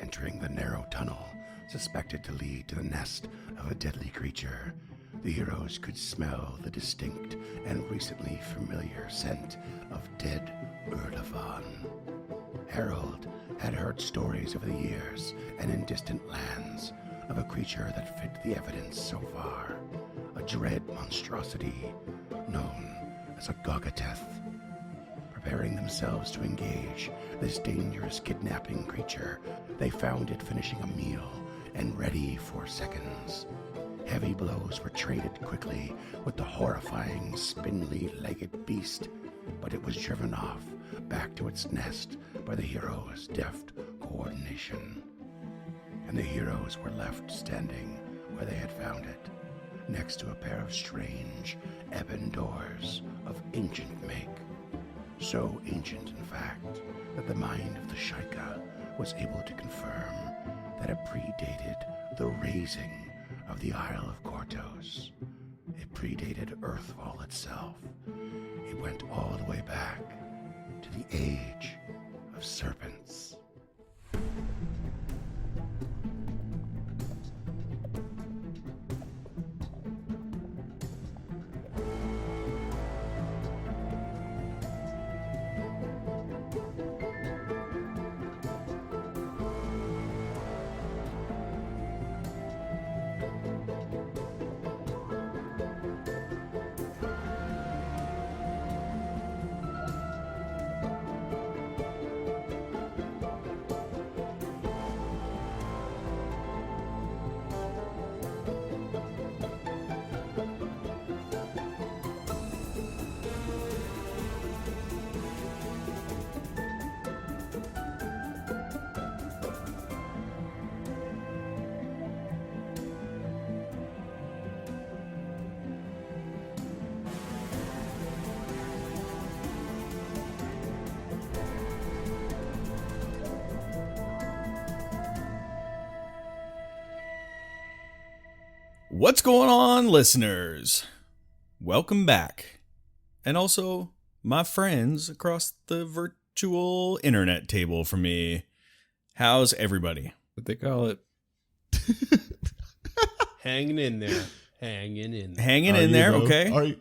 Entering the narrow tunnel suspected to lead to the nest of a deadly creature, the heroes could smell the distinct and recently familiar scent of dead Urdafan. Harold had heard stories over the years and in distant lands of a creature that fit the evidence so far, a dread monstrosity known as a Gogateth. Preparing themselves to engage this dangerous kidnapping creature, they found it finishing a meal and ready for seconds. Heavy blows were traded quickly with the horrifying, spindly-legged beast, but it was driven off back to its nest by the heroes' deft coordination. And the heroes were left standing where they had found it, next to a pair of strange ebon doors of ancient make. So ancient, in fact, that the mind of the Shaika was able to confirm that it predated the raising of the Isle of Kortos. It predated Earthfall itself. It went all the way back to the Age of Serpents. What's going on, listeners? Welcome back. And also, my friends across the virtual internet table from me. How's everybody? What they call it? Hanging in there. Hanging in there. Hanging in there, though? okay.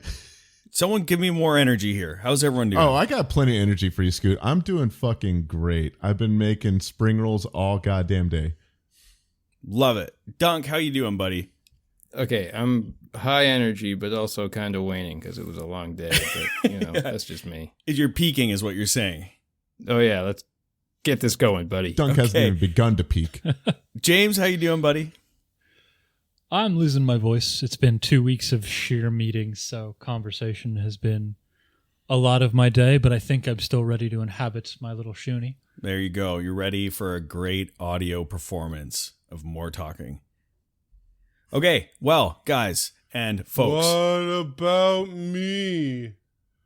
Someone give me more energy here. How's everyone doing? Oh, I got plenty of energy for you, Scoot. I'm doing fucking great. I've been making spring rolls all goddamn day. Love it. Dunk, how you doing, buddy? Okay, I'm high energy, but also kind of waning because it was a long day. But, you know, that's just me. You're peaking is what you're saying. Oh, yeah, let's get this going, buddy. Dunk hasn't even begun to peak. James, how you doing, buddy? I'm losing my voice. It's been 2 weeks of sheer meetings, so conversation has been a lot of my day, but I think I'm still ready to inhabit my little shoonie. There you go. You're ready for a great audio performance of more talking. Okay, well, guys and folks. What about me?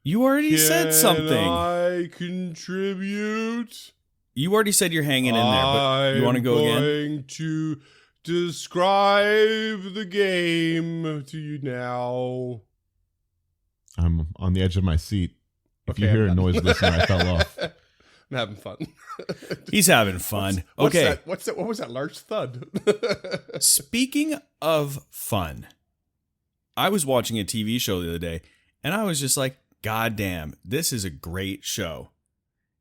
You already said something. Can I contribute? You already said you're hanging in there, but you want to go again? I'm going to describe the game to you now. I'm on the edge of my seat. If Okay, you hear I'm a done. noise, listen, I fell off. I'm having fun. He's having fun. What's Okay. that? What's that? What was that large thud? Speaking of fun, I was watching a TV show the other day, and I was just like, God damn, this is a great show.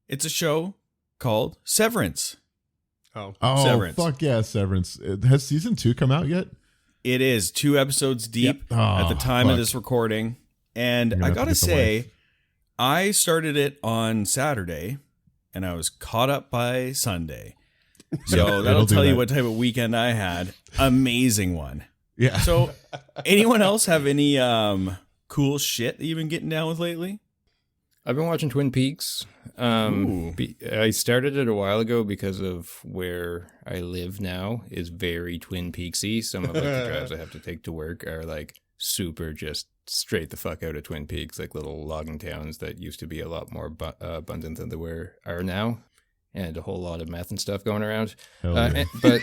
It's a show called Severance. Oh, Oh, Severance. fuck yeah, Severance. Has season 2 come out yet? It is 2 episodes deep Yep. at the Oh, time of fuck. this recording. And You're gonna I have to gotta get the say, wife. I started it on Saturday, and I was caught up by Sunday. So It'll that'll do tell you that. what type of weekend I had. Amazing one. Yeah. So anyone else have any cool shit that you've been getting down with lately? I've been watching Twin Peaks. Ooh. I started it a while ago because of where I live now is very Twin Peaksy. Some of like the drives I have to take to work are like super just straight the fuck out of Twin Peaks, like little logging towns that used to be a lot more abundant than they are now, and a whole lot of meth and stuff going around. Hell yeah.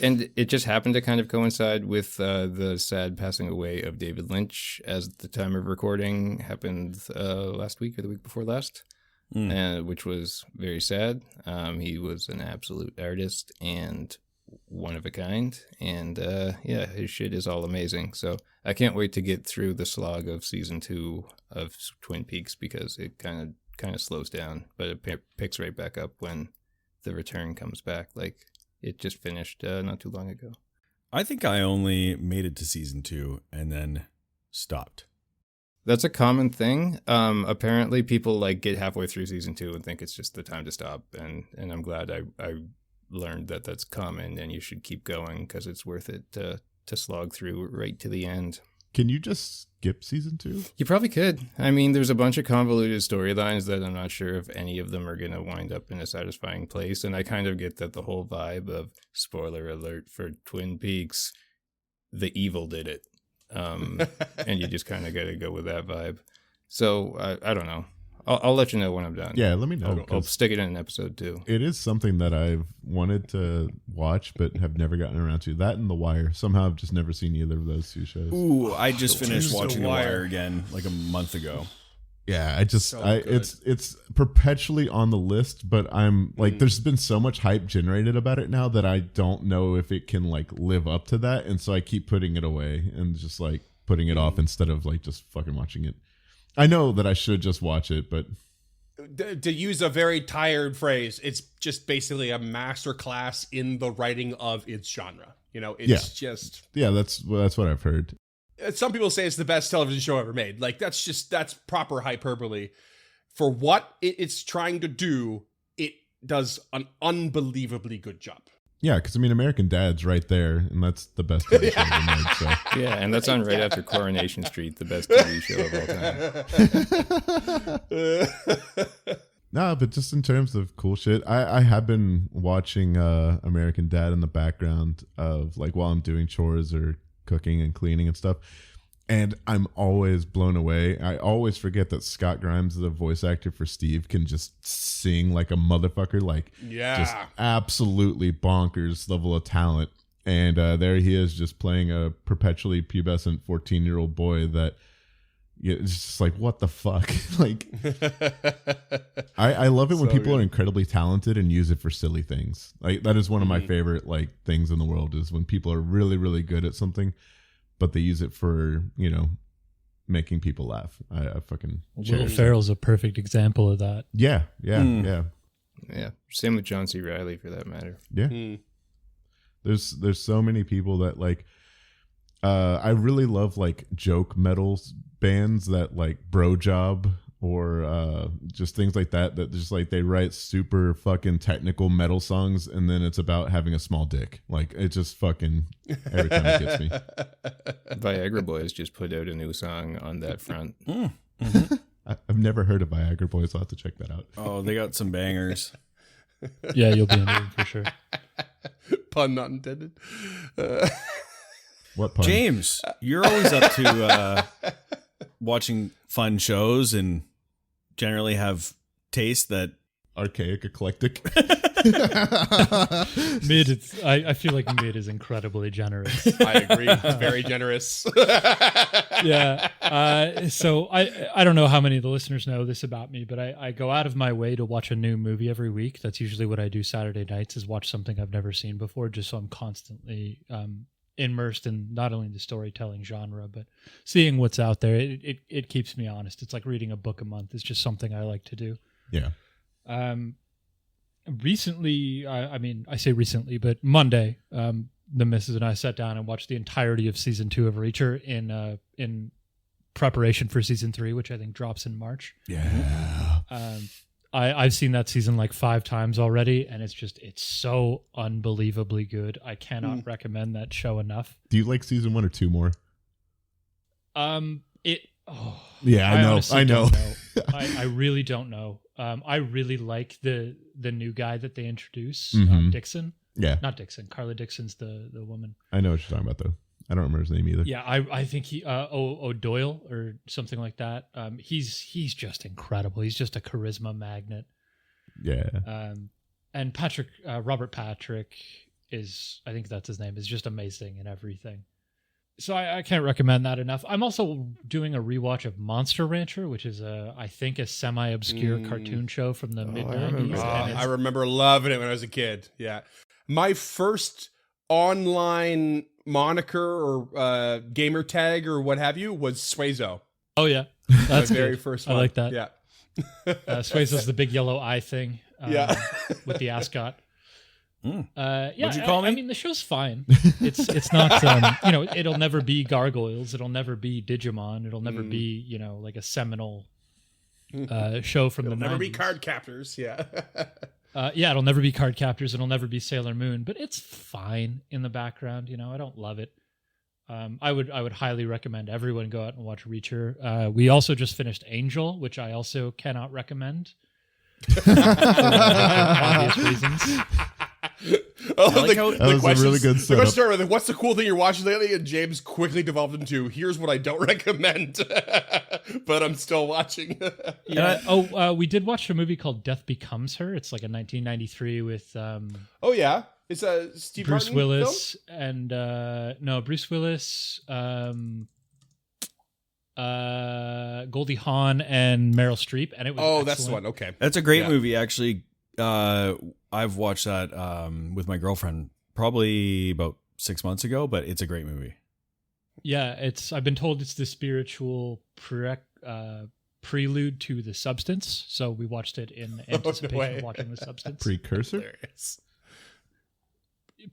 And it just happened to kind of coincide with the sad passing away of David Lynch as the time of recording happened last week or the week before last. and which was very sad. He was an absolute artist and one of a kind, and yeah, his shit is all amazing. So I can't wait to get through the slog of season 2 of Twin Peaks, because it kind of slows down, but it picks right back up when the return comes back. Like, it just finished not too long ago. I think I only made it to season 2 and then stopped. That's a common thing. Apparently people like get halfway through season 2 and think it's just the time to stop. And I'm glad I learned that that's common, and you should keep going, because it's worth it to slog through right to the end. Can you just skip season 2? You probably could. I mean, there's a bunch of convoluted storylines that I'm not sure if any of them are going to wind up in a satisfying place. And I kind of get that the whole vibe of, spoiler alert for Twin Peaks, the evil did it. And you just kind of got to go with that vibe. So I don't know. I'll let you know when I'm done. Yeah, let me know. I'll stick it in an episode too. It is something that I've wanted to watch but have never gotten around to. That and The Wire. Somehow I've just never seen either of those two shows. Ooh, I just finished The watching The Wire. Wire again like a month ago. Yeah, I just So I good. it's perpetually on the list, but I'm like there's been so much hype generated about it now that I don't know if it can like live up to that, and so I keep putting it away and just like putting it off instead of like just fucking watching it. I know that I should just watch it, but To use a very tired phrase, it's just basically a master class in the writing of its genre. You know, it's just. yeah, that's what I've heard. Some people say it's the best television show ever made. Like, that's proper hyperbole. For what it's trying to do, it does an unbelievably good job. Yeah, because I mean, American Dad's right there, and that's the best TV show ever made. So. Yeah, and that's on right after Coronation Street, the best TV show of all time. No, but just in terms of cool shit, I have been watching American Dad in the background of like while I'm doing chores or cooking and cleaning and stuff. And I'm always blown away. I always forget that Scott Grimes, the voice actor for Steve, can just sing like a motherfucker, like just absolutely bonkers level of talent. And there he is just playing a perpetually pubescent 14-year-old boy that it's just like, what the fuck? Like, I love it when So people good. are incredibly talented and use it for silly things. Like, that is one of my favorite like things in the world, is when people are really, really good at something, but they use it for, you know, making people laugh. I fucking Will cherish it. Ferrell's a perfect example of that. Yeah. Yeah, same with John C. Reilly for that matter. Yeah. There's so many people that like I really love like joke metal bands that like Bro Job or just things like that just like they write super fucking technical metal songs, and then it's about having a small dick. Like, it just fucking every time it gets me. Viagra Boys just put out a new song on that front. I've never heard of Viagra Boys. I'll have to check that out. Oh, they got some bangers. Yeah, you'll be in it for sure. Pun not intended. What pun? James, you're always up to watching fun shows and generally have taste that. Archaic, eclectic. Mid, I feel like Mid is incredibly generous. I agree. Very generous. Yeah. So I don't know how many of the listeners know this about me, but I go out of my way to watch a new movie every week. That's usually what I do Saturday nights, is watch something I've never seen before, just so I'm constantly immersed in not only the storytelling genre, but seeing what's out there. It keeps me honest. It's like reading a book a month. It's just something I like to do. Yeah. Recently, I say recently, but Monday, the missus and I sat down and watched the entirety of season 2 of Reacher in preparation for season 3, which I think drops in March. Yeah. I've seen that season like 5 times already, and it's so unbelievably good. I cannot recommend that show enough. Do you like season 1 or 2 more? Yeah, I know. honestly I know. don't know. I really don't know. I really like the new guy that they introduce, Mhm. Dixon. Yeah, Not Dixon. Carla Dixon's the woman. I know what you're talking about though. I don't remember his name either. Yeah, I think he O'Doyle or something like that. He's just incredible. He's just a charisma magnet. Yeah. And Robert Patrick I think that's his name, is just amazing in everything. So I can't recommend that enough. I'm also doing a rewatch of Monster Rancher, which is I think a semi-obscure cartoon show from the mid remember '90s. that. I remember loving it when I was a kid. Yeah. My first online moniker or gamer tag or what have you was Swazo. Oh yeah, My that's very good. first I one. like that. Yeah. Swayze's the big yellow eye thing. Yeah. With the ascot. Yeah, What'd you call me? I mean, the show's fine. It's not, it'll never be Gargoyles. It'll never be Digimon. It'll never be, like a seminal show from It'll the never 90s. be Card Captors. Yeah. Yeah, it'll never be Card Captors. It'll never be Sailor Moon. But it's fine in the background. I don't love it. I would highly recommend everyone go out and watch Reacher. We also just finished Angel, which I also cannot recommend. For obvious reasons. Oh, like how- That was a really good The setup. question started with, what's the cool thing you're watching lately? And James quickly devolved into, here's what I don't recommend, but I'm still watching. Yeah. We did watch a movie called Death Becomes Her. It's like a 1993 with Oh, yeah. It's a Steve Bruce Martin Willis and Bruce Willis, Goldie Hawn, and Meryl Streep, and it was Oh, that's the excellent. one. Okay. That's a great Yeah. movie, actually. I've watched that with my girlfriend probably about 6 months ago, but it's a great movie. Yeah, I've been told it's the spiritual prelude to The Substance, so we watched it in anticipation way. of watching The Substance. Precursor. Hilarious.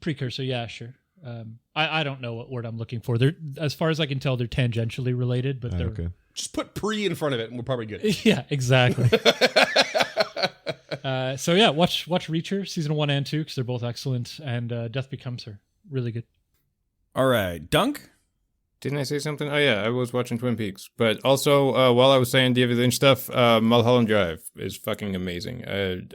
Precursor, yeah, sure. I don't know what word I'm looking for. They're, as far as I can tell, they're tangentially related, but they're Okay. Just put pre in front of it and we're probably good. yeah, exactly. So yeah, watch Reacher season 1 and 2 because they're both excellent, and Death Becomes Her, really good. All right, Dunk. Didn't I say something? Oh yeah, I was watching Twin Peaks. But also, while I was saying David Lynch stuff, Mulholland Drive is fucking amazing.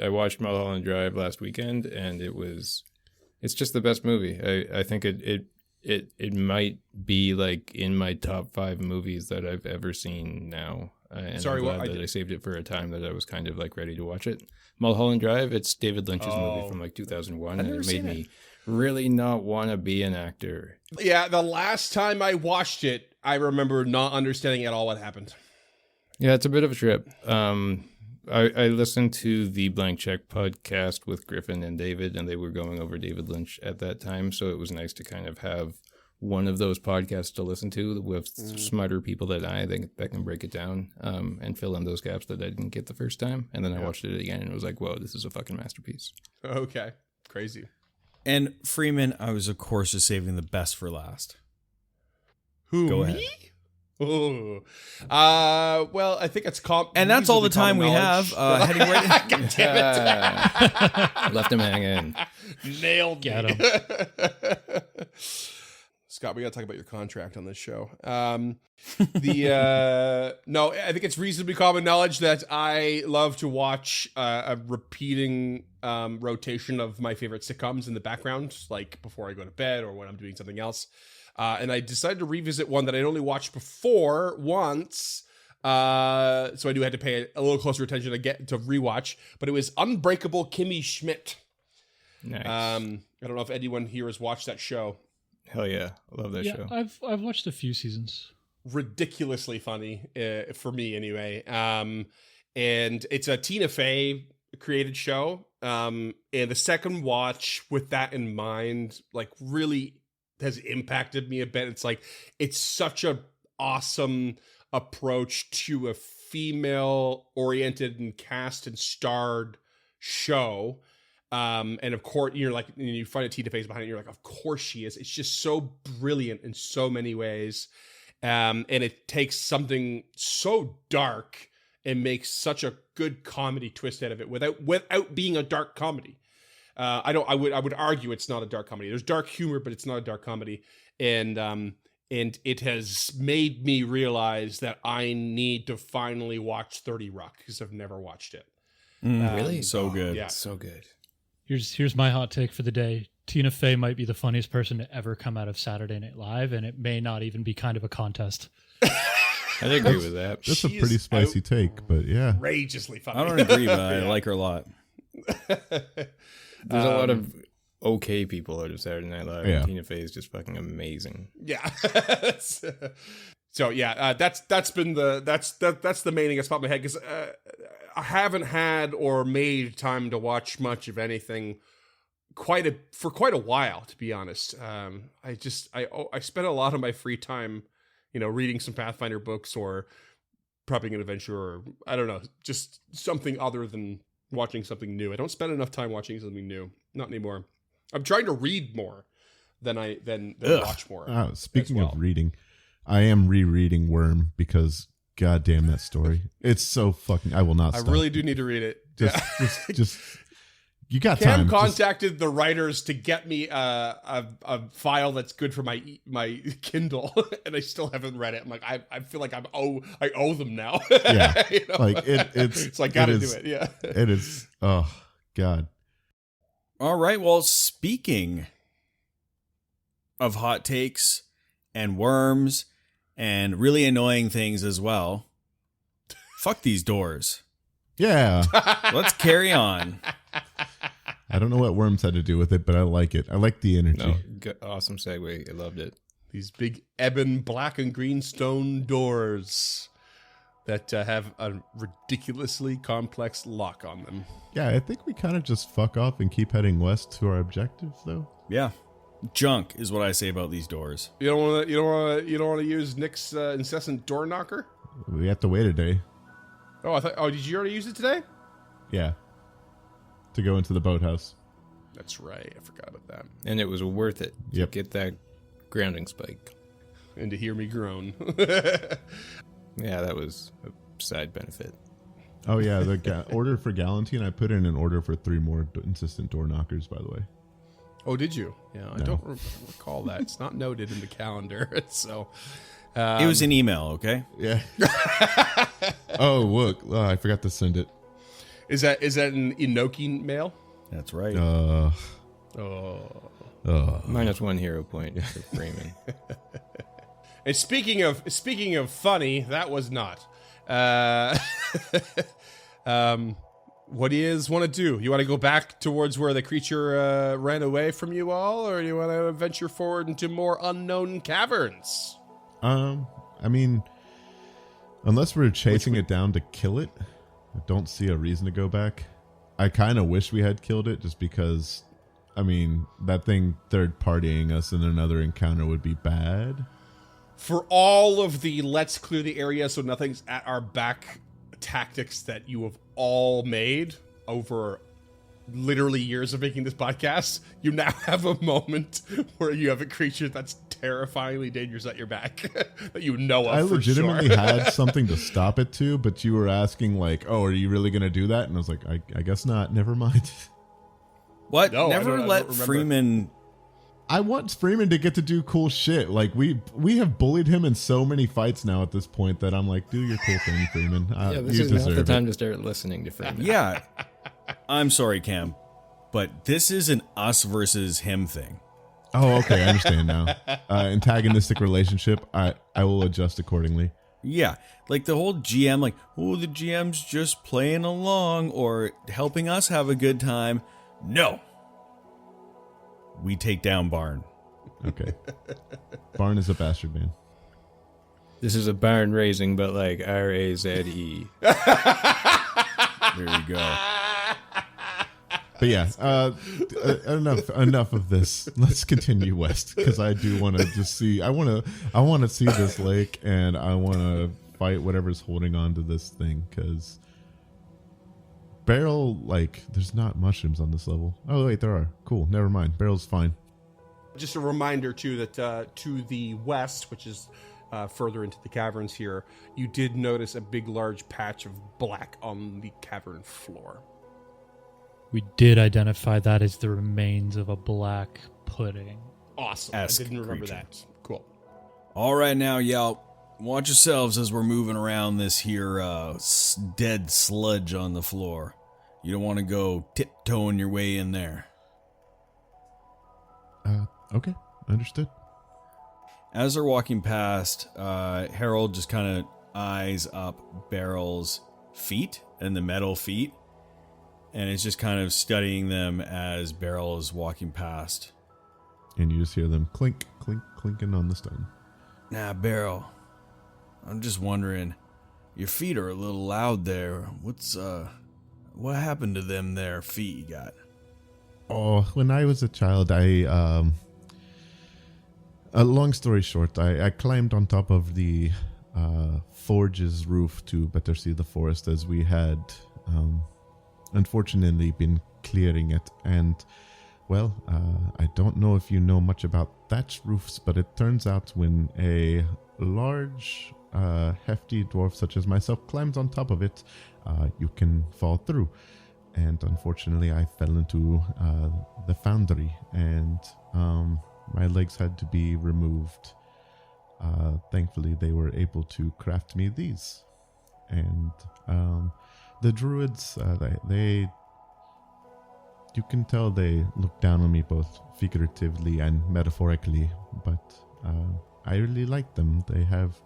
I watched Mulholland Drive last weekend, and it's just the best movie. I think it might be like in my top 5 movies that I've ever seen now. And Sorry, I'm what? glad that I saved it for a time that I was kind of like ready to watch it. Mulholland Drive, it's David Lynch's movie from like 2001, and it made me really not want to be an actor. Yeah, the last time I watched it, I remember not understanding at all what happened. Yeah, it's a bit of a trip. I listened to the Blank Check podcast with Griffin and David, and they were going over David Lynch at that time, so it was nice to kind of have one of those podcasts to listen to with smarter people than I think that can break it down and fill in those gaps that I didn't get the first time. And then I watched it again, and it was like, whoa, this is a fucking masterpiece. Okay. Crazy. And Freeman, I was, of course, just saving the best for last. Who, Go me? ahead. Oh. Well, I think it's And that's all the time we have. Heading right in. God damn Left him hanging. it. Nailed Get me. Scott, we got to talk about your contract on this show. No, I think it's reasonably common knowledge that I love to watch a repeating rotation of my favorite sitcoms in the background, like before I go to bed or when I'm doing something else. And I decided to revisit one that I'd only watched before once. So I do have to pay a little closer attention to rewatch. But it was Unbreakable Kimmy Schmidt. Nice. I don't know if anyone here has watched that show. Hell yeah. I love that Yeah, show. I've watched a few seasons. Ridiculously funny for me anyway. And it's a Tina Fey created show. And the second watch with that in mind, like really has impacted me a bit. It's like, it's such a awesome approach to a female oriented and cast and starred show. And of course, you're like, you find a Tina Fey's behind it. You're like, of course she is. It's just so brilliant in so many ways. And it takes something so dark and makes such a good comedy twist out of it without being a dark comedy. I would argue it's not a dark comedy. There's dark humor, but it's not a dark comedy. And it has made me realize that I need to finally watch 30 Rock because I've never watched it. Really? So good. Yeah. So good. Here's my hot take for the day. Tina Fey might be the funniest person to ever come out of Saturday Night Live, and it may not even be kind of a contest. I'd agree with that. That's a She pretty is spicy take, but yeah. Outrageously funny. I don't agree, but I like her a lot. There's a lot of okay people out of Saturday Night Live. Yeah. And Tina Fey is just fucking amazing. Yeah. So yeah, that's the main thing that's popped in my head because I haven't had or made time to watch much of anything for quite a while, to be honest. I spent a lot of my free time, reading some Pathfinder books or prepping an adventure, or I don't know, just something other than watching something new. I don't spend enough time watching something new, not anymore. I'm trying to read more than watch more. Speaking as well. of reading, I am rereading Worm because goddamn that story. It's so fucking. I will not. Stop. I really do need to read it. Just you got Cam time. contacted the writers to get me a file that's good for my Kindle, and I still haven't read it. I'm like, I feel like I owe them now. Yeah, like it's like gotta do it. Yeah, it is. Oh God. All right. Well, speaking of hot takes and worms and really annoying things as well, fuck these doors. Yeah. Let's carry on. I don't know what Worms had to do with it, but I like it. I like the energy. No, awesome segue. I loved it. These big ebon black and green stone doors that have a ridiculously complex lock on them. Yeah, I think we kind of just fuck off and keep heading west to our objective, though. Yeah. Junk is what I say about these doors. You don't want to use Nick's incessant door knocker. We have to wait a day. Oh, did you already use it today? Yeah. To go into the boathouse. That's right. I forgot about that. And it was worth it to Yep. get that grounding spike. And to hear me groan. Yeah, that was a side benefit. Oh, yeah. The order for Galantine, I put in an order for 3 more insistent door knockers, by the way. Oh, did you? Yeah, I No. don't recall that. It's not noted in the calendar. So It was an email, okay? Yeah. Oh, look. Oh, I forgot to send it. Is that an Inoki mail? That's right. Oh. Minus 1 hero point for Freeman. And speaking of funny, that was not. What do you want to do? You want to go back towards where the creature ran away from you all, or do you want to venture forward into more unknown caverns? I mean, unless we're chasing it down to kill it, I don't see a reason to go back. I kind of wish we had killed it just because, I mean, that thing third partying us in another encounter would be bad. For all of the let's clear the area so nothing's at our back tactics that you have all made over literally years of making this podcast, you now have a moment where you have a creature that's terrifyingly dangerous at your back that you know of. I for legitimately sure. had something to stop it to, but you were asking like, "Oh, are you really going to do that?" And I was like, "I guess not. Never mind." What? No, I Never don't let remember. Freeman. I want Freeman to get to do cool shit. Like we have bullied him in so many fights now at this point that I'm like, do your cool thing, Freeman. Yeah, this you is not the deserve time it. to start listening to Freeman. Yeah. I'm sorry, Cam, but this is an us versus him thing. Oh, okay, I understand now. Antagonistic relationship. I will adjust accordingly. Yeah. Like the whole GM, like, oh, the GM's just playing along or helping us have a good time. No. We take down Barn. Okay. Barn is a bastard man. This is a barn raising, but like RAZE. There you go. But yeah, enough of this. Let's continue west because I do want to just see. I want to see this lake, and I want to fight whatever's holding on to this thing because Barrel, like, there's not mushrooms on this level. Oh wait, there are. Cool. Never mind. Barrel's fine. Just a reminder too that to the west, which is further into the caverns here, you did notice a big large patch of black on the cavern floor. We did identify that as the remains of a black pudding. Awesome. Esque I didn't remember creature. that. Cool. All right, now, y'all, watch yourselves as we're moving around this here dead sludge on the floor. You don't want to go tiptoeing your way in there. Okay, understood. As they're walking past, Harold just kind of eyes up Barrel's feet and the metal feet. and is just kind of studying them as Beryl is walking past. And you just hear them clink, clink, clinking on the stone. Now, Beryl, I'm just wondering, your feet are a little loud there. What happened to them there feet you got? Oh, when I was a child, a long story short, I climbed on top of the forge's roof to better see the forest, as we had unfortunately been clearing it. And well, I don't know if you know much about thatched roofs, but it turns out when a large hefty dwarf such as myself climbs on top of it, you can fall through. And unfortunately I fell into the foundry, and my legs had to be removed. Thankfully, they were able to craft me these. And the druids, they you can tell they look down on me both figuratively and metaphorically, but I really like them. They have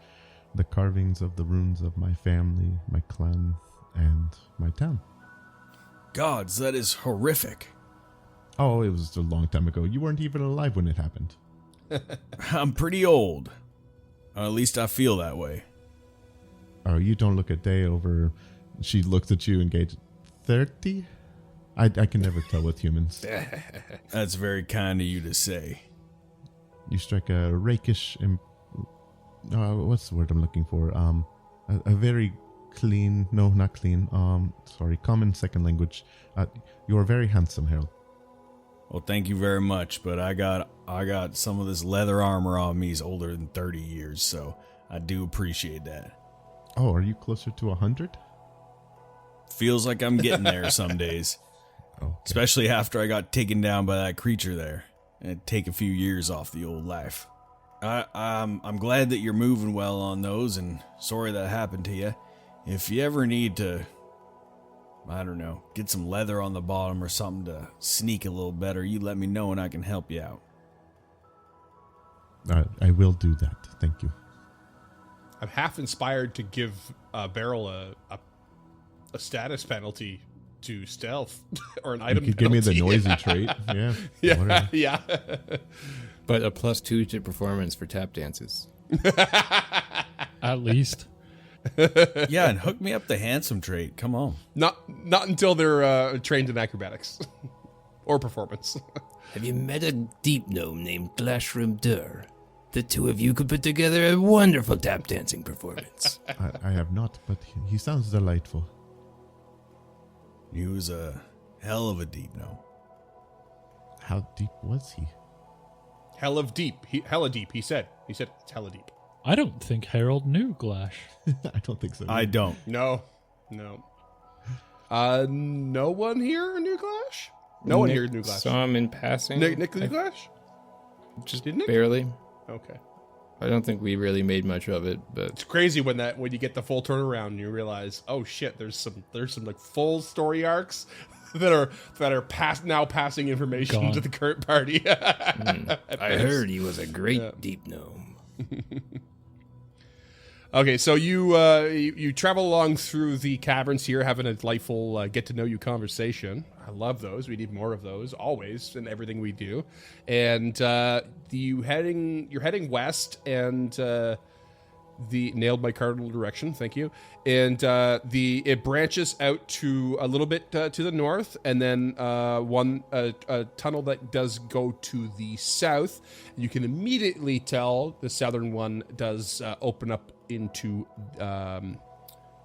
the carvings of the runes of my family, my clan, and my town. Gods, that is horrific. Oh, it was a long time ago. You weren't even alive when it happened. I'm pretty old. Or at least I feel that way. Oh, you don't look a day over... She looks at you engaged. 30? I can never tell with humans. That's very kind of you to say. You strike a rakish... what's the word I'm looking for? A very clean... No, not clean. Sorry, common second language. You are very handsome, Harold. Well, thank you very much, but I got some of this leather armor on me is older than 30 years, so I do appreciate that. Oh, are you closer to 100? Feels like I'm getting there some days. Okay. Especially after I got taken down by that creature there. And it'd take a few years off the old life. I'm glad that you're moving well on those, and sorry that happened to you. If you ever need to, I don't know, get some leather on the bottom or something to sneak a little better, you let me know and I can help you out. I will do that. Thank you. I'm half inspired to give Beryl a status penalty to stealth or an item You could penalty. give me the noisy trait. Yeah. Yeah, Whatever. yeah. But a +2 to performance for tap dances. At least. Yeah, and hook me up the handsome trait. Come on. Not until they're trained in acrobatics or performance. Have you met a deep gnome named Glashram Dur? The two of you could put together a wonderful tap dancing performance. I have not, but he sounds delightful. He was a hell of a deep gnome. How deep was he? Hella deep. Hella deep. He said it's hella deep. I don't think Harold knew Glash. I don't think so. I don't. No. No one here knew Glash? No one here knew Glash. Saw him in passing. Nick knew Glash? Just Didn't it? barely. Okay. I don't think we really made much of it, but It's crazy when you get the full turnaround and you realize, oh shit, there's some like full story arcs that are passing information Gone. to the current party. I heard he was a great deep gnome. Okay, so you travel along through the caverns here, having a delightful get to know you conversation. I love those. We need more of those always in everything we do. And you're heading west, and nailed my cardinal direction. Thank you. And it branches out to a little bit to the north, and then a tunnel that does go to the south. You can immediately tell the southern one does open up into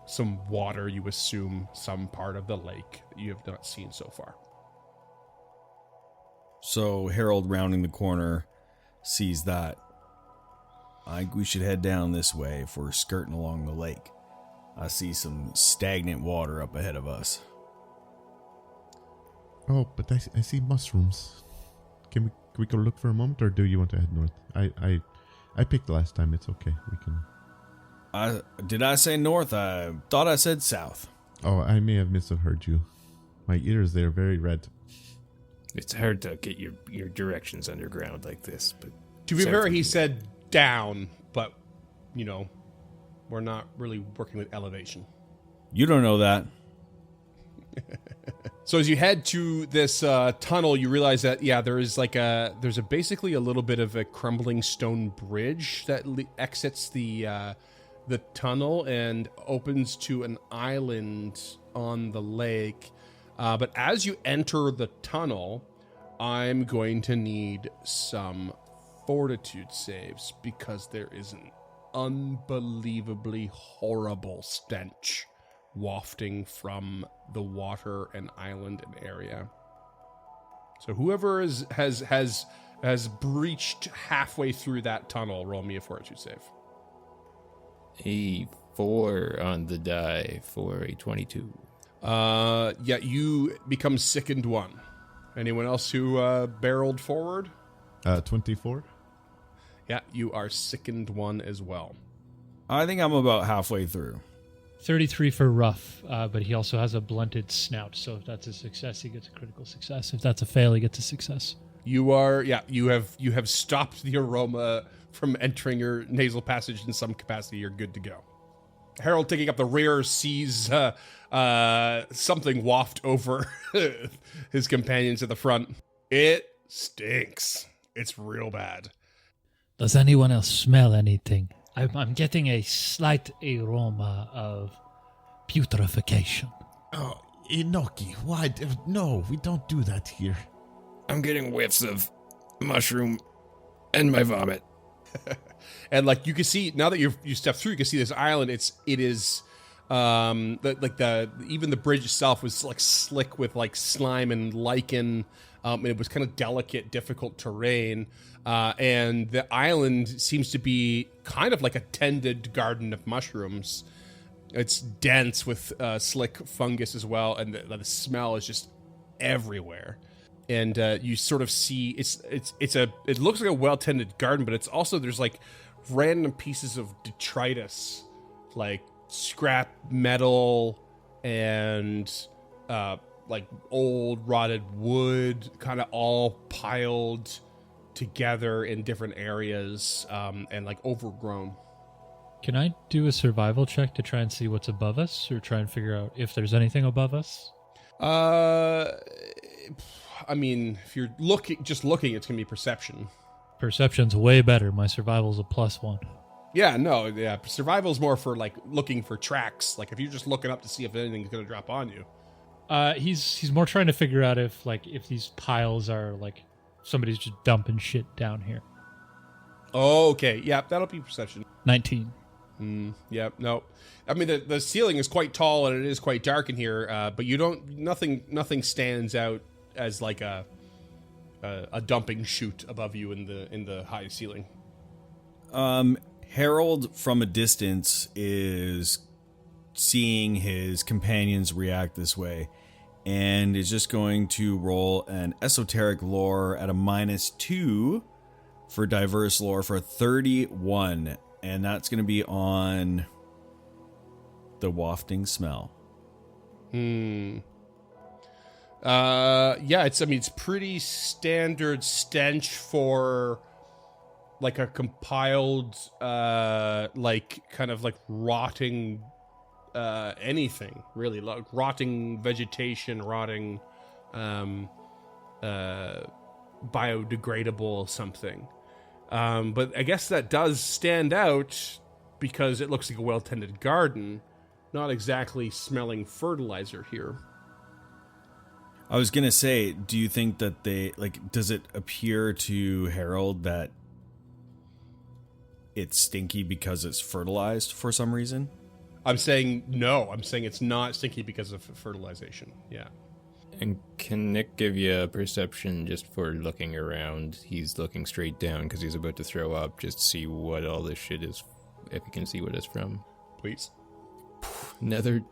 some water. You assume some part of the lake that you have not seen so far. So Harold, rounding the corner, sees that. I think we should head down this way if we're skirting along the lake. I see some stagnant water up ahead of us. Oh, but I see mushrooms. Can we go look for a moment, or do you want to head north? I picked last time. It's okay. We can. Did I say north? I thought I said south. Oh, I may have misheard you. My ears, they're very red. It's hard to get your directions underground like this, but To be South fair, would he be- said down, but we're not really working with elevation. You don't know that. So as you head to this tunnel, you realize that there's basically a little bit of a crumbling stone bridge that exits the tunnel and opens to an island on the lake. But as you enter the tunnel, I'm going to need some fortitude saves because there is an unbelievably horrible stench wafting from the water and island and area. So whoever has breached halfway through that tunnel, roll me a fortitude save. A 4 on the die for a 22. You become sickened 1. Anyone else who barreled forward? 24. Yeah, you are sickened 1 as well. I think I'm about halfway through. 33 for rough, but he also has a blunted snout, so if that's a success, he gets a critical success. If that's a fail, he gets a success. You have stopped the aroma from entering your nasal passage in some capacity. You're good to go. Harold, taking up the rear, sees something waft over his companions at the front. It stinks. It's real bad. Does anyone else smell anything? I'm getting a slight aroma of putrefaction. Oh, Inoki, why? No, we don't do that here. I'm getting whiffs of mushroom and my vomit. And like you can see now that you step through, you can see this island. It is even the bridge itself was like slick with like slime and lichen. And it was kind of delicate, difficult terrain. And the island seems to be kind of like a tended garden of mushrooms. It's dense with slick fungus as well, and the smell is just everywhere. And you sort of see it looks like a well-tended garden, but it's also there's like random pieces of detritus, like scrap metal and like old rotted wood, kind of all piled together in different areas, and like overgrown. Can I do a survival check to try and see what's above us, or try and figure out if there's anything above us? I mean, if you're looking, it's gonna be perception. Perception's way better. My survival's a +1. Yeah, no, survival's more for like looking for tracks. Like if you're just looking up to see if anything's gonna drop on you. He's more trying to figure out if these piles are like somebody's just dumping shit down here. Oh, okay. Yeah, that'll be perception. 19. Yeah, no. I mean, the ceiling is quite tall and it is quite dark in here, but nothing stands out as like a dumping chute above you in the high ceiling. Harold from a distance is seeing his companions react this way and is just going to roll an esoteric lore at a -2 for diverse lore for 31, and that's going to be on the wafting smell. Yeah, it's pretty standard stench for like a compiled like kind of like rotting anything really, like rotting vegetation, rotting biodegradable something. But I guess that does stand out because it looks like a well-tended garden, not exactly smelling fertilizer here. I was going to say, do you think that does it appear to Harold that it's stinky because it's fertilized for some reason? I'm saying no. I'm saying it's not stinky because of fertilization. Yeah. And can Nick give you a perception just for looking around? He's looking straight down because he's about to throw up, just to see what all this shit is, if he can see what it's from. Please. Another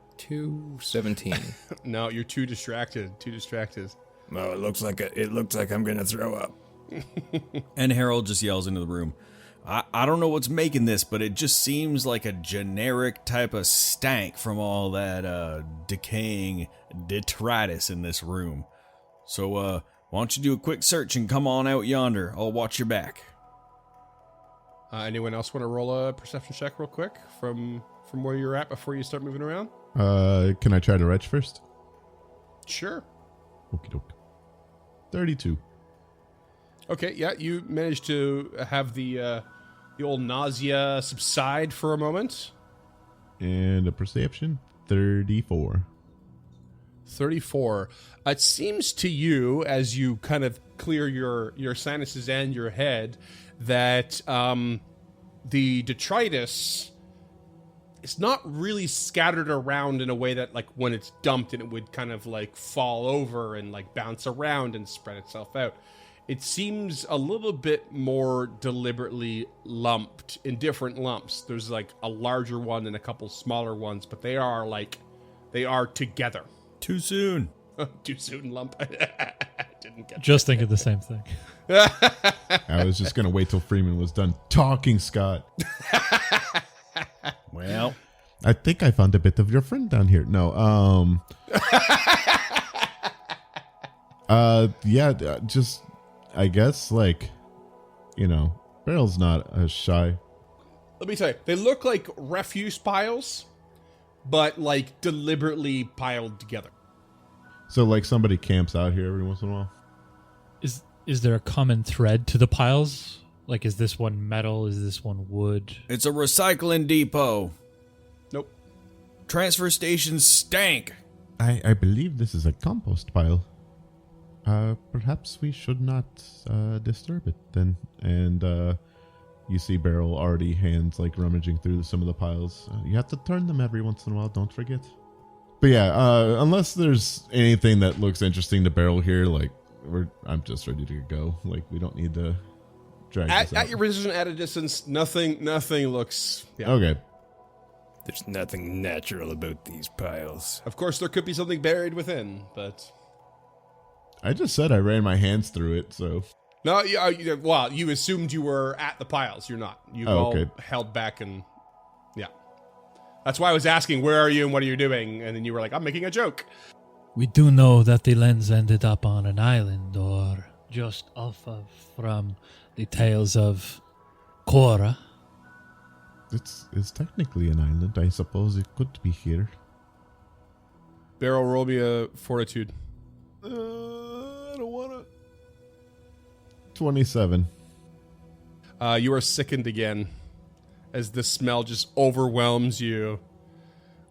17. No, you're too distracted. Well, it looks like I'm gonna throw up. And Harold just yells into the room, I don't know what's making this, but it just seems like a generic type of stank from all that decaying detritus in this room. So why don't you do a quick search and come on out yonder? I'll watch your back. Anyone else want to roll a perception check real quick from where you're at before you start moving around? Can I try to retch first? Sure. Okie doke. 32. Okay, yeah, you managed to have the old nausea subside for a moment. And a perception, 34. 34. It seems to you, as you kind of clear your sinuses and your head, that the detritus is not really scattered around in a way that, like, when it's dumped and it would kind of, like, fall over and, like, bounce around and spread itself out. It seems a little bit more deliberately lumped in different lumps. There's, like, a larger one and a couple smaller ones, but they are together. Too soon. Too soon lump. Didn't get Just thinking the same thing. I was just going to wait till Freeman was done talking, Scott. Well, I think I found a bit of your friend down here. No, yeah, just, I guess, like, Barrel's not as shy. Let me tell you, they look like refuse piles, but, like, deliberately piled together. So, like, somebody camps out here every once in a while? Is there a common thread to the piles? Like, is this one metal? Is this one wood? it's a recycling depot. Nope. Transfer stations stank. I believe this is a compost pile. Perhaps we should not disturb it then. And you see Barrel already hands like rummaging through some of the piles. You have to turn them every once in a while, don't forget. But yeah, unless there's anything that looks interesting to Barrel here, like, I'm just ready to go. Like, we don't need to drag this out. At your position, at a distance, nothing looks... Yeah. Okay. There's nothing natural about these piles. Of course, there could be something buried within, but... I just said I ran my hands through it, so... No, you assumed you were at the piles. You're not. You've all held back and... Yeah. That's why I was asking, where are you and what are you doing? And then you were like, I'm making a joke. We do know that the lens ended up on an island or just off of from the tales of Korra. It's technically an island. I suppose it could be here. Barrel, roll me a fortitude. I don't want to. 27. You are sickened again as the smell just overwhelms you.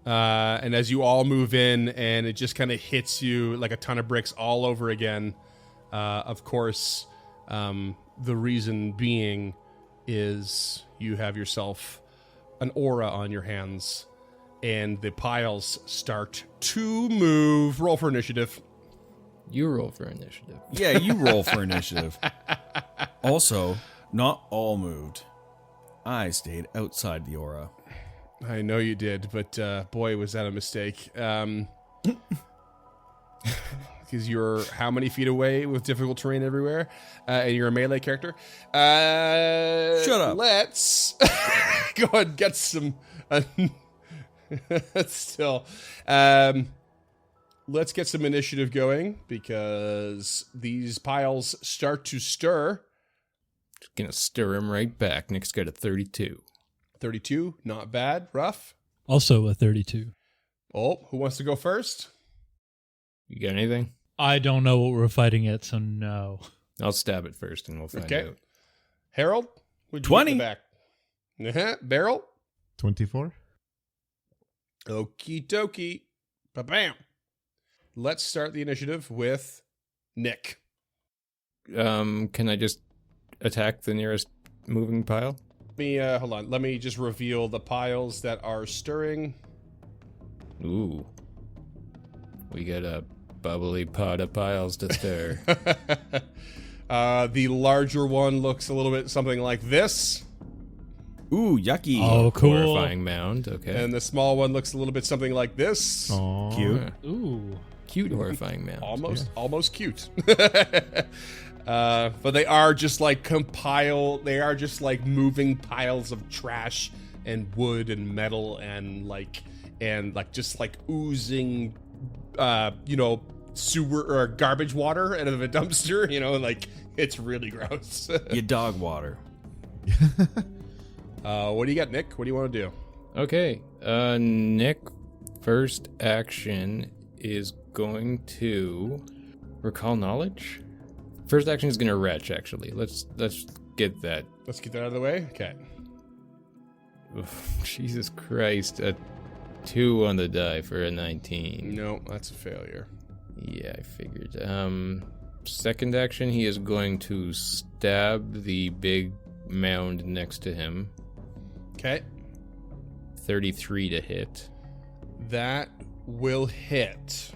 And as you all move in and it just kind of hits you like a ton of bricks all over again. Of course, the reason being is you have yourself an aura on your hands and the piles start to move. Roll for initiative. You roll for initiative. Yeah, you roll for initiative. Also, not all moved. I stayed outside the aura. I know you did, but boy, was that a mistake. Because you're how many feet away with difficult terrain everywhere, and you're a melee character. Shut up. Let's go ahead and get some. Still, let's get some initiative going because these piles start to stir. Just gonna stir him right back. Nick's got a 32. 32, not bad. Rough. Also a 32. Oh, who wants to go first? You got anything? I don't know what we're fighting yet, so no. I'll stab it first and we'll find Okay. out. Harold? Would you 20. get in the back? Barrel? 24. Okie dokie. Ba-bam. Let's start the initiative with Nick. Can I just attack the nearest moving pile? Hold on. Let me just reveal the piles that are stirring. Ooh. We got a bubbly pot of piles to stir. The larger one looks a little bit something like this. Ooh, yucky. Oh, cool. Horrifying mound, okay. And the small one looks a little bit something like this. Aww. Cute. Ooh. Cute horrifying mound. Almost cute. But they are just like they are just like moving piles of trash and wood and metal and like just like oozing, sewer or garbage water out of a dumpster, like it's really gross. You dog water. What do you got, Nick? What do you want to do? Okay. Nick, first action is going to recall knowledge. First action is going to retch. Actually, let's get that. Let's get that out of the way. Okay. Oof, Jesus Christ, a 2 on the die for a 19. No, that's a failure. Yeah, I figured. Second action, he is going to stab the big mound next to him. Okay. 33 to hit. That will hit.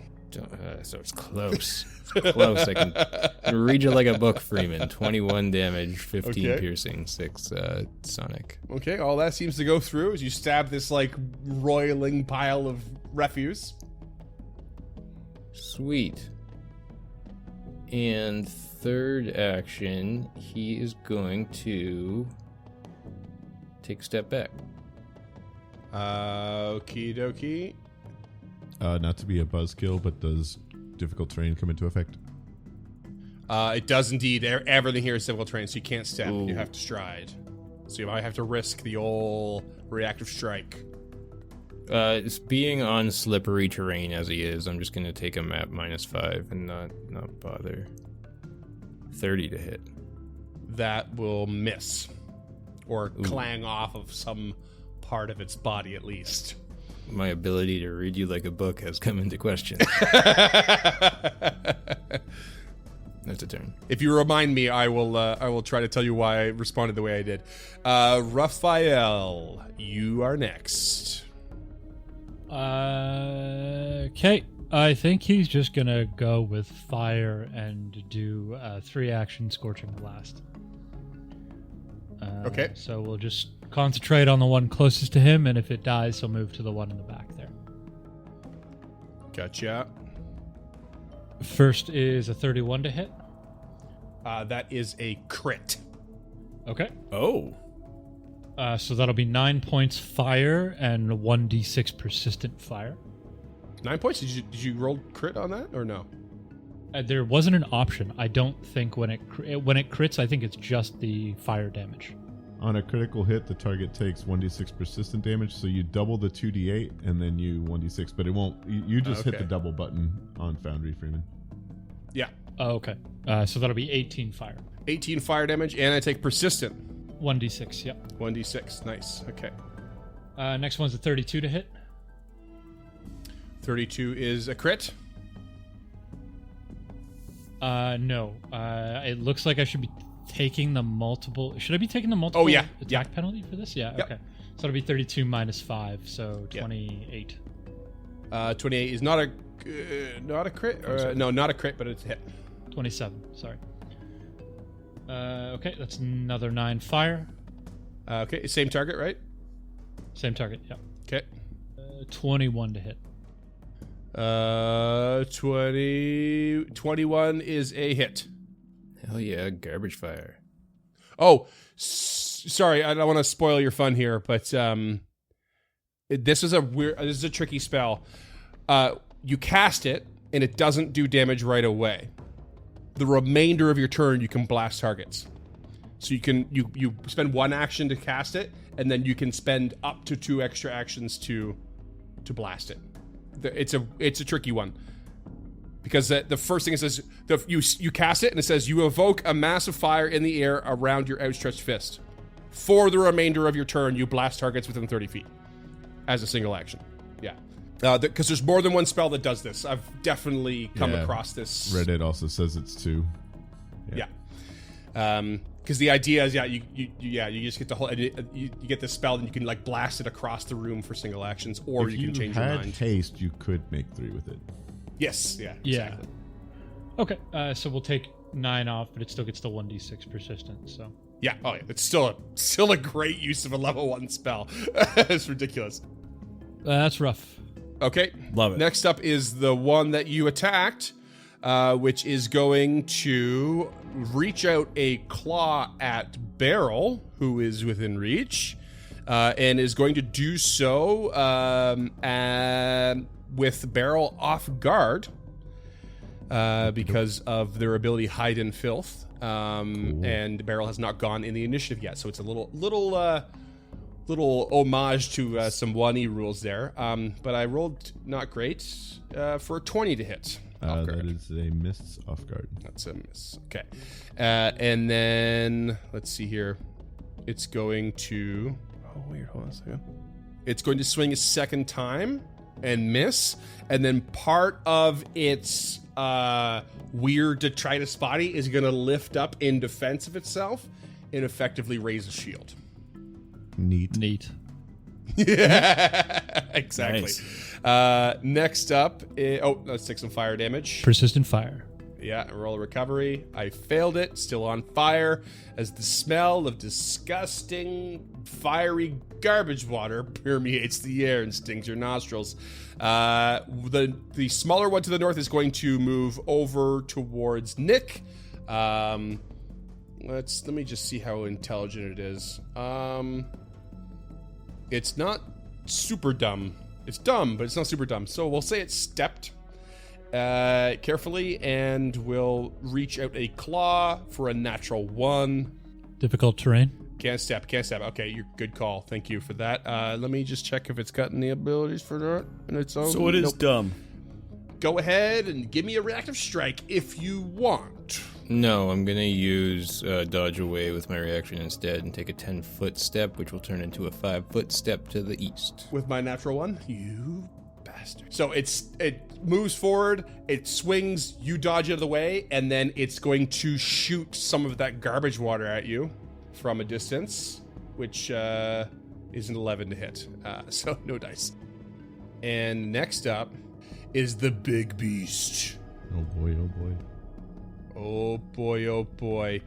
So it's close. It's close. I can read you like a book, Freeman. 21 damage, 15 Okay. piercing, 6 sonic. Okay, all that seems to go through as you stab this, like, roiling pile of refuse. Sweet. And third action, he is going to take a step back. Okie dokie. Not to be a buzzkill, but does difficult terrain come into effect? It does indeed. Everything here is difficult terrain, so you can't step. Ooh. You have to stride. So you might have to risk the old reactive strike. It's being on slippery terrain as he is. I'm just going to take him at -5 and not bother. 30 to hit. That will miss. Or clang off of some part of its body, at least. My ability to read you like a book has come into question. That's a turn. If you remind me, I will try to tell you why I responded the way I did. Raphael, you are next. Okay. I think he's just gonna go with fire and do 3-action Scorching Blast. Okay. So we'll just concentrate on the one closest to him, and if it dies, he'll move to the one in the back there. Gotcha. First is a 31 to hit. That is a crit. Okay. Oh. So that'll be 9 points fire and 1d6 persistent fire. 9 points? Did you roll crit on that or no? There wasn't an option. I don't think when it crits, I think it's just the fire damage. On a critical hit, the target takes 1d6 persistent damage, so you double the 2d8 and then you 1d6, but it won't. You just hit Okay. the double button on Foundry, Freeman. Yeah. Oh, okay. So that'll be 18 fire. 18 fire damage, and I take persistent. 1d6, yep. 1d6. Nice. Okay. Next one's a 32 to hit. 32 is a crit. No. It looks like I should be taking the multiple. Should I be taking the multiple yeah. attack penalty for this? Yeah, Yep. okay. So it'll be 32 minus 5, so Yeah. 28. 28 is not a crit. No, not a crit, but it's a hit. 27, sorry. Okay, that's another 9 fire. Okay, same target, right? Same target, yeah. Okay. 21 to hit. 21 is a hit. Hell yeah, garbage fire. Oh, sorry, I don't want to spoil your fun here, but this is a tricky spell. You cast it, and it doesn't do damage right away. The remainder of your turn, you can blast targets. So you spend 1 action to cast it, and then you can spend up to 2 extra actions to blast it. It's a tricky one. Because the first thing it says, you cast it, and it says you evoke a mass of fire in the air around your outstretched fist. For the remainder of your turn, you blast targets within 30 feet as a single action. Yeah. Because there's more than one spell that does this. I've definitely come across this. Reddit also says it's 2. Yeah. Because the idea is, you just get the whole, you get this spell, and you can like blast it across the room for single actions, or If you can change your had mind. haste, you could make 3 with it. Yes. Yeah. Yeah. Exactly. Okay, so we'll take 9 off, but it still gets the 1d6 persistent, so. Yeah. Oh, yeah. It's still a great use of a level 1 spell. It's ridiculous. That's rough. Okay. Love it. Next up is the one that you attacked, which is going to reach out a claw at Beryl, who is within reach, and is going to do so and with Beryl off guard because of their ability Hide in Filth. And Beryl has not gone in the initiative yet, so it's a little little homage to some 1E rules there. But I rolled not great for a 20 to hit. That is a miss off guard. That's a miss. Okay. And then let's see here. It's going to. Oh, weird. Hold on a second. It's going to swing a second time and miss. And then part of its weird detritus body is going to lift up in defense of itself and effectively raise a shield. Neat. Yeah, exactly. Nice. Next up, let's take some fire damage. Persistent fire. Yeah, roll a recovery. I failed it. Still on fire as the smell of disgusting, fiery garbage water permeates the air and stings your nostrils. The smaller one to the north is going to move over towards Nick. Let me just see how intelligent it is. It's not super dumb. It's dumb, but it's not super dumb. So we'll say it's stepped carefully, and we'll reach out a claw for a natural 1. Difficult terrain. Can't step. Okay, you're good call. Thank you for that. Let me just check if it's got any abilities for that in its own. So it is Nope. dumb. Go ahead and give me a reactive strike if you want. No, I'm going to use dodge away with my reaction instead and take a 10-foot step, which will turn into a 5-foot step to the east. With my natural 1, you bastard. So it moves forward, it swings, you dodge out of the way, and then it's going to shoot some of that garbage water at you from a distance, which is an 11 to hit. So no dice. And next up is the big beast. Oh boy. Oh boy.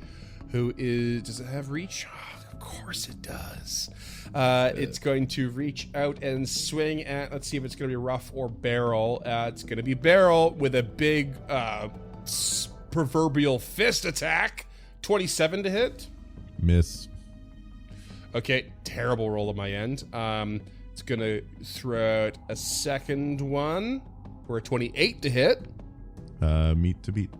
Does it have reach? Oh, of course it does. It's going to reach out and swing at, let's see if it's going to be rough or barrel. It's going to be barrel with a big proverbial fist attack. 27 to hit. Miss. Okay, terrible roll on my end. It's going to throw out a second one for a 28 to hit. Meet to beat.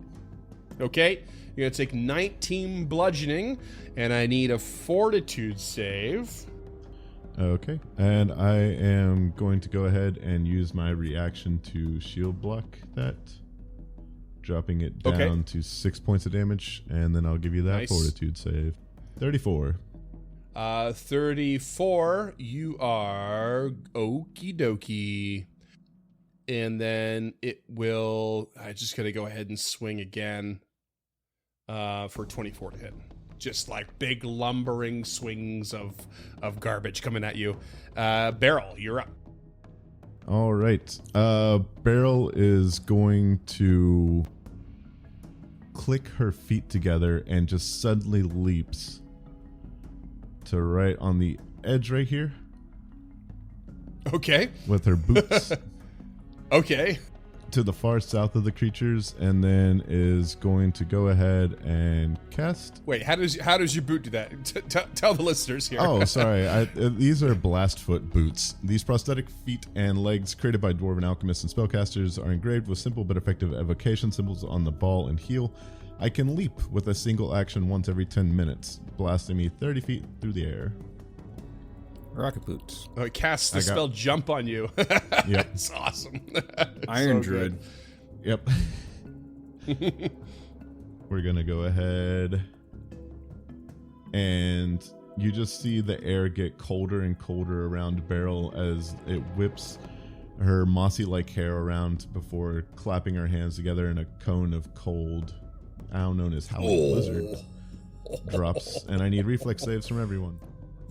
Okay, you're going to take 19 bludgeoning, and I need a fortitude save. Okay, and I am going to go ahead and use my reaction to shield block that, dropping it down to 6 points of damage, and then I'll give you that Nice. fortitude save. 34. 34, you are okie dokie. And then it will, I'm just going to go ahead and swing again for 24 to hit. Just like big lumbering swings of garbage coming at you. Beryl, you're up. All right. Beryl is going to click her feet together and just suddenly leaps to right on the edge right here Okay. with her boots Okay. to the far south of the creatures, and then is going to go ahead and cast. Wait, how does your boot do that? Tell the listeners here. Oh, sorry. These are blast foot boots. These prosthetic feet and legs created by dwarven alchemists and spellcasters are engraved with simple but effective evocation symbols on the ball and heel. I can leap with a single action once every 10 minutes, blasting me 30 feet through the air. Rocket boots. Oh, it casts the spell jump on you. Yep. It's awesome. Iron So Druid. good. Yep. We're going to go ahead and you just see the air get colder and colder around Beryl as it whips her mossy-like hair around before clapping her hands together in a cone of cold, now known as Howling Blizzard, drops. And I need reflex saves from everyone.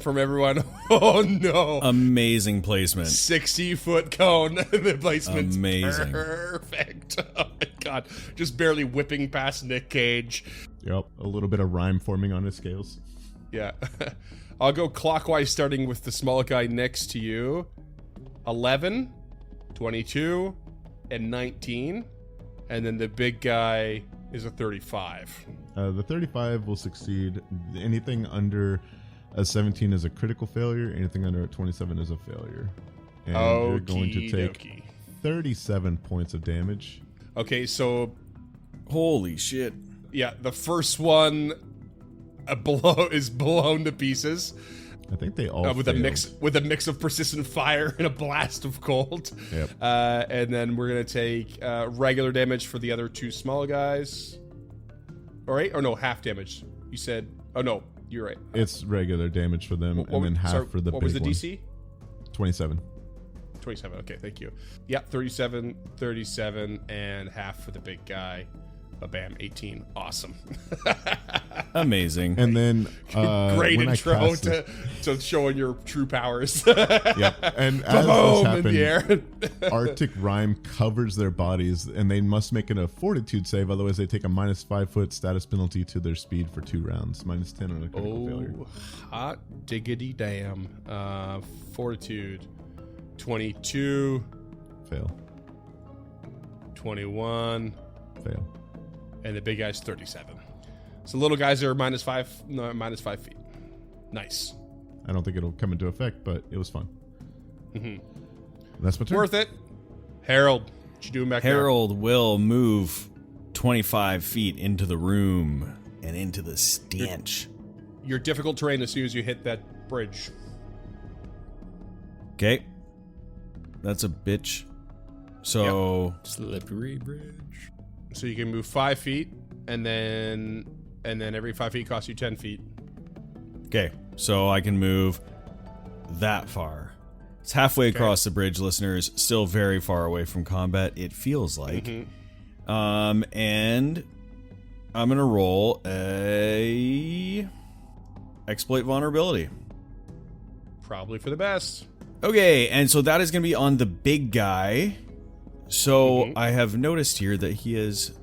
From everyone. Oh no. Amazing placement. 60-foot cone. The placement's Amazing. perfect. Oh my god. Just barely whipping past Nick Cage. Yep, a little bit of rhyme forming on his scales. Yeah. I'll go clockwise, starting with the small guy next to you. 11, 22, and 19. And then the big guy is a 35. The 35 will succeed. Anything under a 17 is a critical failure. Anything under a 27 is a failure. And you're going to take Okey-dokey. 37 points of damage. Okay, so Holy shit. yeah, the first one is blown to pieces. I think they all with a mix of persistent fire and a blast of cold. Yep. And then we're gonna take regular damage for the other two small guys. All right, or no, half damage. You said, oh no, you're right. It's regular damage for them, and then half for the big one. What was the DC? 27. 27. Okay, thank you. Yeah, 37, 37, and half for the big guy. Bam, 18. Awesome. Amazing. And then great when intro to showing your true powers. Yep. And as Boom, this in the air. Arctic Rime covers their bodies, and they must make a fortitude save, otherwise they take a -5 status penalty to their speed for 2 rounds, -10 on a critical failure. Hot diggity damn. Fortitude. 22. Fail. 21. Fail. And the big guy's 37. So little guys are -5 feet. Nice. I don't think it'll come into effect, but it was fun. Mm-hmm. That's my turn. Worth it. Harold, what you doing back Harold will move 25 feet into the room and into the stench. there? Your difficult terrain as soon as you hit that bridge. Okay. That's a bitch. So Slippery bridge. So you can move 5 feet, and then every 5 feet costs you 10 feet. okay, so I can move that far. It's halfway across the bridge, listeners. Still very far away from combat, it feels like. And I'm gonna roll a exploit vulnerability. Probably for the best. Okay, and so that is gonna be on the big guy. So I have noticed here that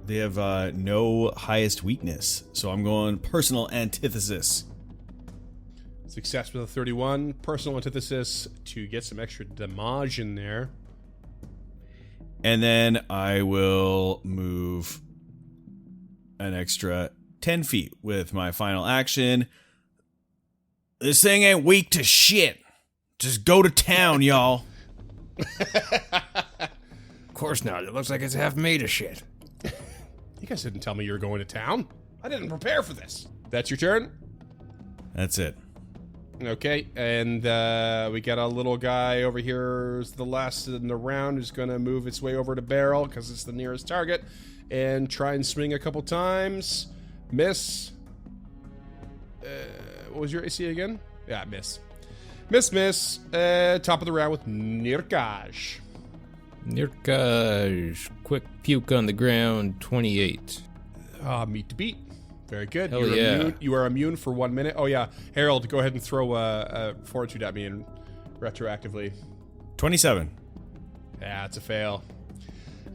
they have no highest weakness. So I'm going personal antithesis. Success with a 31. Personal antithesis to get some extra damage in there. And then I will move an extra 10 feet with my final action. This thing ain't weak to shit. Just go to town, y'all. Of course not. It looks like it's half made of shit. You guys didn't tell me you were going to town. I didn't prepare for this. That's your turn? That's it. Okay, and we got a little guy over here, the last in the round, who's going to move its way over to Barrel because it's the nearest target, and try and swing a couple times. Miss. What was your AC again? Yeah, miss. Miss. Top of the round with Nirkaj. Nirkaj. Quick puke on the ground, 28. Meet to beat. Very good. Hell yeah. You are immune for 1 minute. Oh, yeah. Harold, go ahead and throw a fortitude at me and retroactively. 27. Yeah, it's a fail.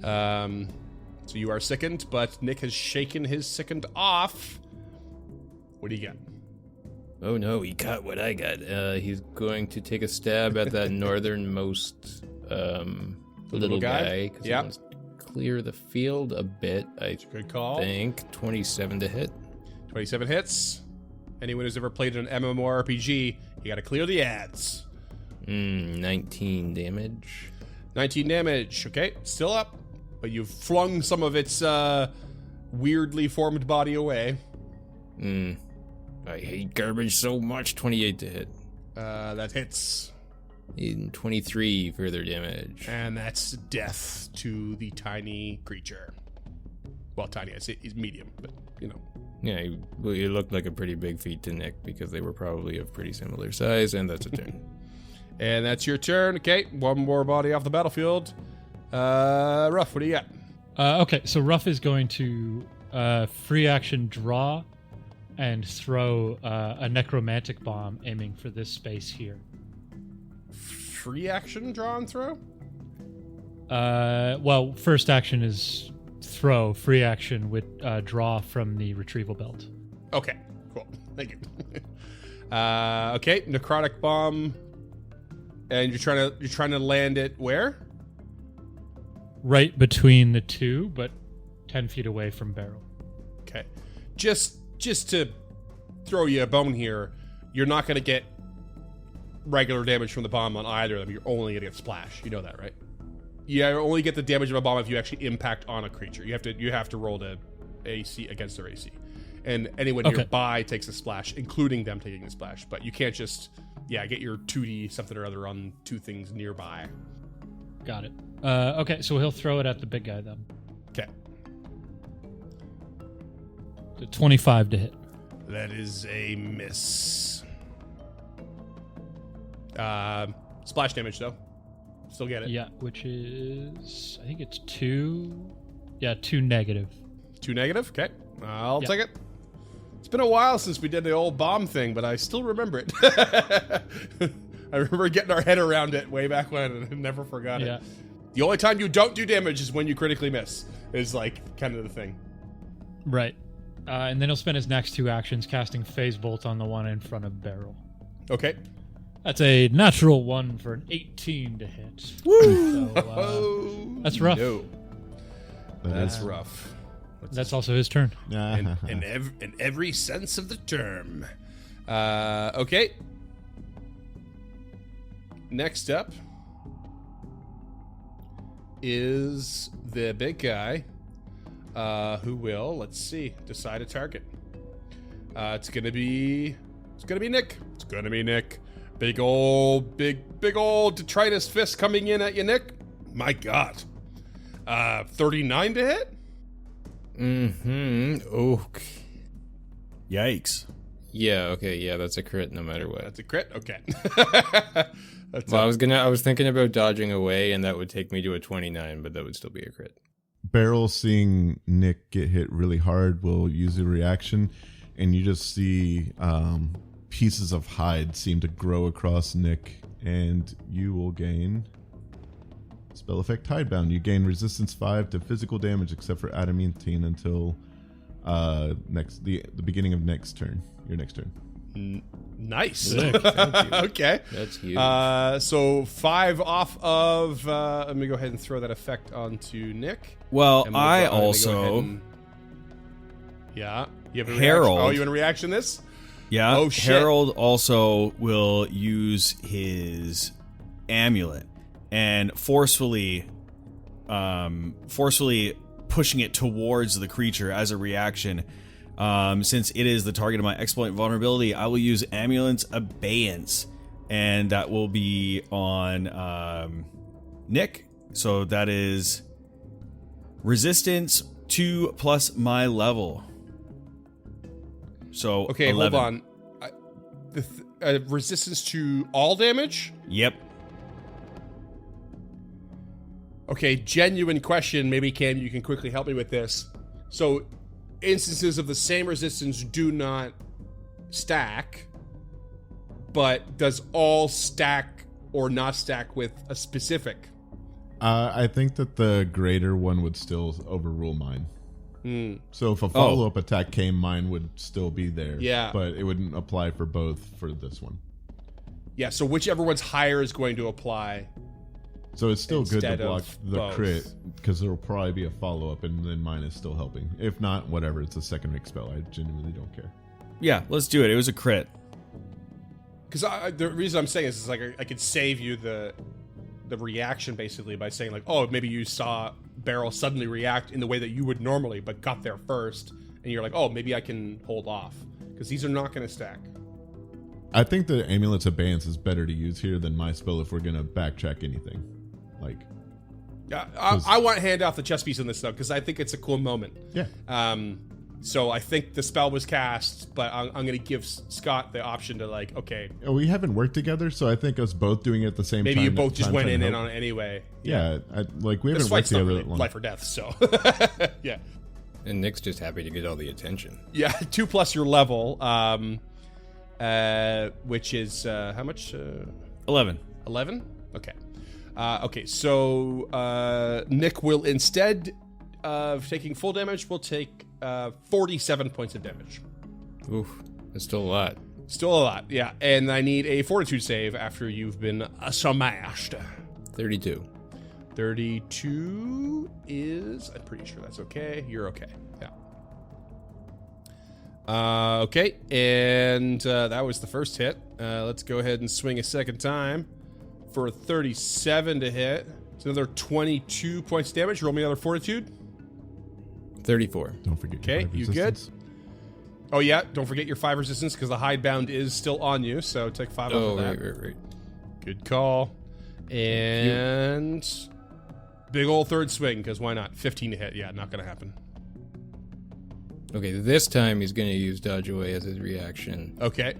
So you are sickened, but Nick has shaken his sickened off. What do you get? Oh no, he got what I got. He's going to take a stab at that northernmost little guy. Yeah. He wants to clear the field a bit, I Good call. think. 27 to hit. 27 hits. Anyone who's ever played an MMORPG, you got to clear the ads. 19 damage. 19 damage. Okay, still up, but you've flung some of its weirdly formed body away. I hate garbage so much. 28 to hit. That hits. In 23 further damage. And that's death to the tiny creature. Well, tiny, he's medium, but, you know. Yeah, he looked like a pretty big feat to Nick because they were probably of pretty similar size, and that's a turn. And that's your turn. Okay, one more body off the battlefield. Ruff, what do you got? Okay, so Ruff is going to free action draw and throw a necromantic bomb aiming for this space here. Free action, draw and throw? Well, first action is throw. Free action with draw from the retrieval belt. Okay, cool. Thank you. Okay, necrotic bomb, and you're trying to land it where? Right between the two, but 10 feet away from Barrel. Okay, just to throw you a bone here, you're not going to get regular damage from the bomb on either of them. You're only going to get splash. You know that, right? You only get the damage of a bomb if you actually impact on a creature. You have to roll the AC against their AC. and anyone Okay. nearby takes a splash, including them taking a splash. But you can't just, get your 2D something or other on 2 things nearby. Got it. Okay, so he'll throw it at the big guy then. Okay. So 25 to hit. That is a miss. Splash damage, though. Still get it. Yeah, which is, I think it's 2. Yeah, 2 negative. 2 negative? Okay. I'll Yeah. take it. It's been a while since we did the old bomb thing, but I still remember it. I remember getting our head around it way back when, and I never forgot Yeah. it. The only time you don't do damage is when you critically miss, is like kind of the thing. Right. And then he'll spend his next 2 actions casting Phase Bolt on the one in front of Beryl. Okay. That's a natural 1 for an 18 to hit. Woo! So, that's rough. No. That's is- rough. That's also his turn. In every sense of the term. Okay. Next up is the big guy, who will, let's see, decide a target. It's gonna be Nick. It's gonna be Nick. Big old detritus fist coming in at you, Nick. My God. 39 to hit. Okay. Yikes. Yeah, okay, yeah, that's a crit no matter what. That's a crit. Okay. That's Well, I was thinking about dodging away, and that would take me to a 29, but that would still be a crit. Beryl, seeing Nick get hit really hard, will use a reaction, and you just see pieces of hide seem to grow across Nick, and you will gain spell effect Hidebound. You gain resistance 5 to physical damage except for adamantine until the beginning of next turn. Your next turn. nice. Thank you. Okay. That's huge. So 5 off of. Let me go ahead and throw that effect onto Nick. Well, And we'll I go ahead also. and- Yeah. You have a Harold. Reaction? Oh, you want a reaction this? Yeah. Oh, shit. Harold also will use his amulet and forcefully pushing it towards the creature as a reaction. Since it is the target of my exploit vulnerability, I will use Amulet's Abeyance, and that will be on Nick. So that is resistance 2 plus my level. So Okay, 11. hold on. Resistance to all damage? Yep. Okay, genuine question. Maybe, Cam, you can quickly help me with this. So, instances of the same resistance do not stack, but does all stack or not stack with a specific? I think that the greater one would still overrule mine. So if a follow-up attack came, mine would still be there. Yeah. But it wouldn't apply for both for this one. Yeah, so whichever one's higher is going to apply. So it's still good to Instead of block the both. crit, because there will probably be a follow-up, and then mine is still helping. If not, whatever, it's a second rank spell. I genuinely don't care. Yeah, let's do it. It was a crit. Because the reason I'm saying is like I could save you the reaction basically by saying like, oh, maybe you saw Beryl suddenly react in the way that you would normally, but got there first, and you're like, oh, maybe I can hold off because these are not going to stack. I think the Amulet's Abeyance is better to use here than my spell if we're going to backtrack anything. Like, Yeah, I want to hand off the chess piece on this though because I think it's a cool moment. yeah. So I think the spell was cast, but I'm going to give Scott the option to like, okay, We haven't worked together, so I think us both doing it at the same time. maybe you both just went in help. on it anyway. Yeah, we This haven't worked fight's not together really that long. life or death, so yeah. And Nick's just happy to get all the attention. Yeah, 2 plus your level, which is how much? 11. 11? Okay. Okay, so Nick will, instead of taking full damage, will take 47 points of damage. Oof, that's still a lot. Still a lot, yeah. And I need a fortitude save after you've been smashed. 32. 32 is... I'm pretty sure that's okay. You're okay. Yeah. Okay, and that was the first hit. Let's go ahead and swing a second time for a 37 to hit. It's another 22 points of damage. Roll me another fortitude. 34. Don't forget. Okay, your you good? resistance. Oh yeah, don't forget your 5 resistance because the hidebound is still on you. So take 5 off of that. Right. Good call. And big old third swing because why not? 15 to hit. Yeah, not gonna happen. Okay, this time he's going to use dodge away as his reaction Okay.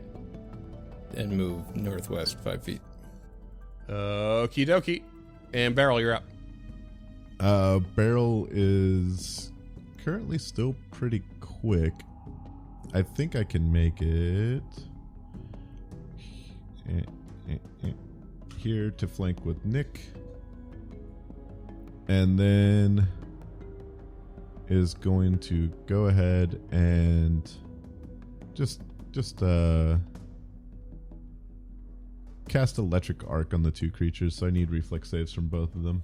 and move northwest 5 feet. Okie dokie. And Barrel, you're up. Barrel is currently still pretty quick. I think I can make it here to flank with Nick, and then is going to go ahead and just cast electric arc on the 2 creatures. So I need reflex saves from both of them.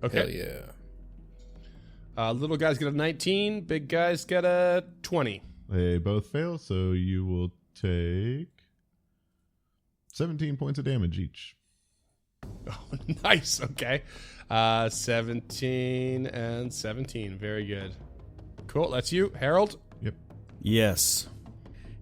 Okay. Hell yeah. Little guy's got a 19. Big guy's got a 20. They both fail, so you will take 17 points of damage each. Oh, nice. Okay. 17 and 17. Very good. Cool. That's you, Harold. Yep. Yes.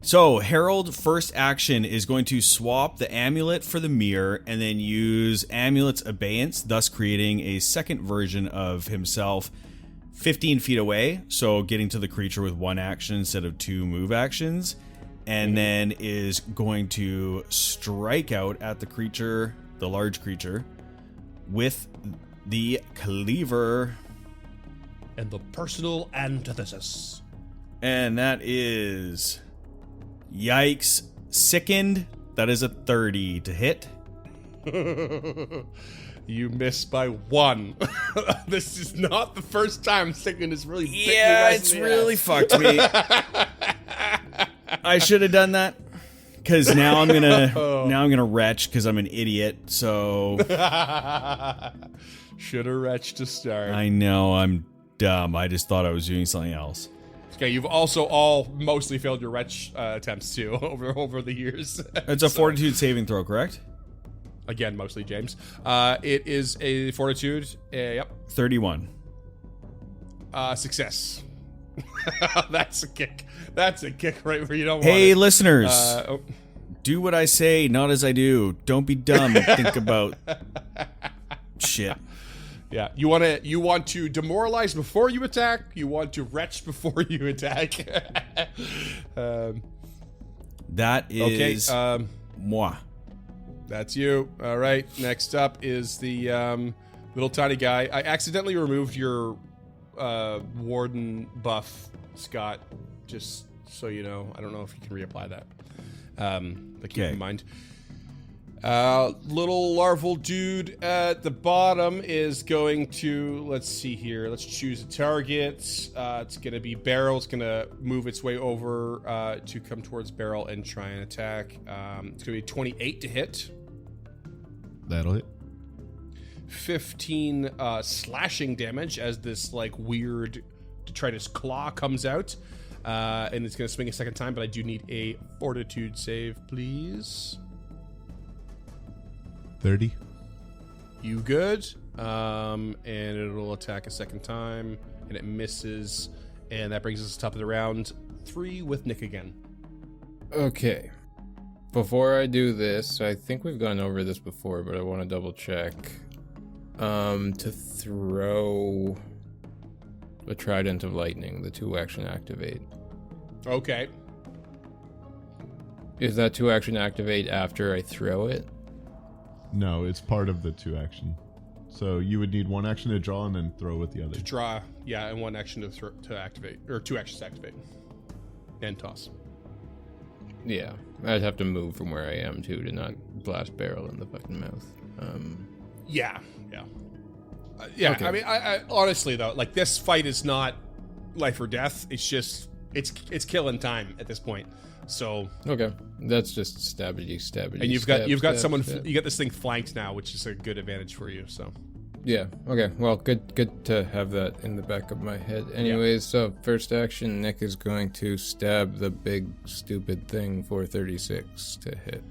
So Harold, first action is going to swap the amulet for the mirror and then use amulet's abeyance, thus creating a second version of himself 15 feet away, so getting to the creature with 1 action instead of 2 move actions, and then is going to strike out at the creature, the large creature, with the cleaver. And the personal antithesis. And that is... Yikes. Sickened. That is a 30 to hit. You missed by 1. This is not the first time Sickened is really bit me Yeah, right it's in the really ass. fucked me. I should have done that. Because now I'm gonna retch because I'm an idiot. So should have retched to start. I know I'm dumb. I just thought I was doing something else. Okay, you've also all mostly failed your retch attempts too over the years. It's a fortitude saving throw, correct? Again, mostly James. It is a fortitude. Yep. 31. Success. That's a kick. That's a kick right where you don't want Hey, it. listeners. Do what I say, not as I do. Don't be dumb. Think about shit. Yeah, you want to demoralize before you attack. You want to retch before you attack. That is moi. That's you. All right. Next up is the little tiny guy. I accidentally removed your warden buff, Scott. Just so you know, I don't know if you can reapply that. But keep in mind. Little larval dude at the bottom is going to, let's see here. Let's choose a target. It's going to be Barrel. It's going to move its way over to come towards Barrel and try and attack. It's going to be 28 to hit. That'll hit. 15 slashing damage as this like weird detritus claw comes out. And it's going to swing a second time, but I do need a fortitude save, please. 30. You good? And it'll attack a second time, and it misses. And that brings us to the top of the round. 3 with Nick again. Okay. Before I do this, I think we've gone over this before, but I want to double check. To throw a Trident of Lightning, the 2-action activate. Okay. Is that 2-action activate after I throw it? No, it's part of the 2-action. So you would need 1 action to draw and then throw with the other. To draw, yeah, and 1 action to activate, or 2 actions to activate. And toss. Yeah. I'd have to move from where I am, too, to not blast Barrel in the fucking mouth. Yeah. Yeah, Okay. I mean, I honestly, though, like, this fight is not life or death. It's just, it's killing time at this point. So Okay. That's just stabby. and you've got someone you got this thing flanked now, which is a good advantage for you. So Yeah. Okay. Well, good to have that in the back of my head. Anyways, so first action, Nick is going to stab the big stupid thing for 36 to hit.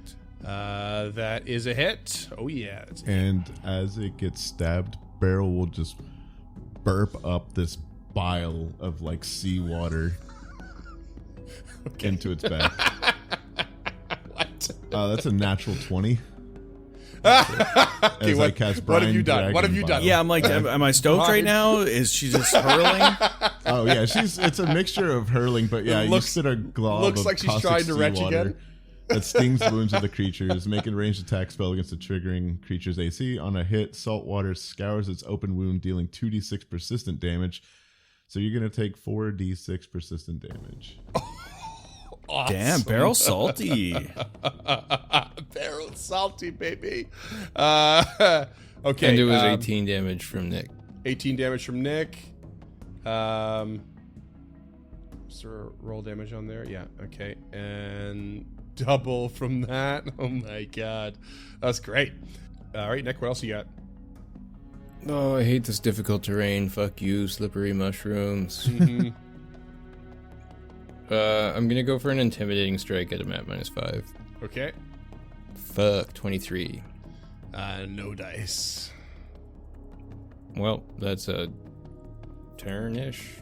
that is a hit. Oh yeah. And as it gets stabbed, Barrel will just burp up this bile of like seawater into its back. What? That's a natural 20. Okay, As I cast what have you Brine done? What have you Dragon done? Yeah, I'm like, am I stoked right now? Is she just hurling? Oh yeah, it's a mixture of hurling, but yeah, you sit a glob looks of like she's caustic trying to retch seawater again. that stings the wounds of the creatures, make a ranged attack spell against the triggering creature's AC. On a hit, salt water scours its open wound, dealing 2d6 persistent damage. So you're gonna take 4d6 persistent damage. Awesome. Damn, barrel salty. Barrel salty, baby. Okay. And it was 18 damage from Nick. 18 damage from Nick. Is there a roll damage on there? Yeah. Okay. And double from that. Oh my god, that's great. All right, Nick. What else you got? Oh, I hate this difficult terrain. Fuck you, slippery mushrooms. Mhm. I'm gonna go for an intimidating strike at a map -5. Okay. Fuck, 23. No dice. Well, that's a turn-ish.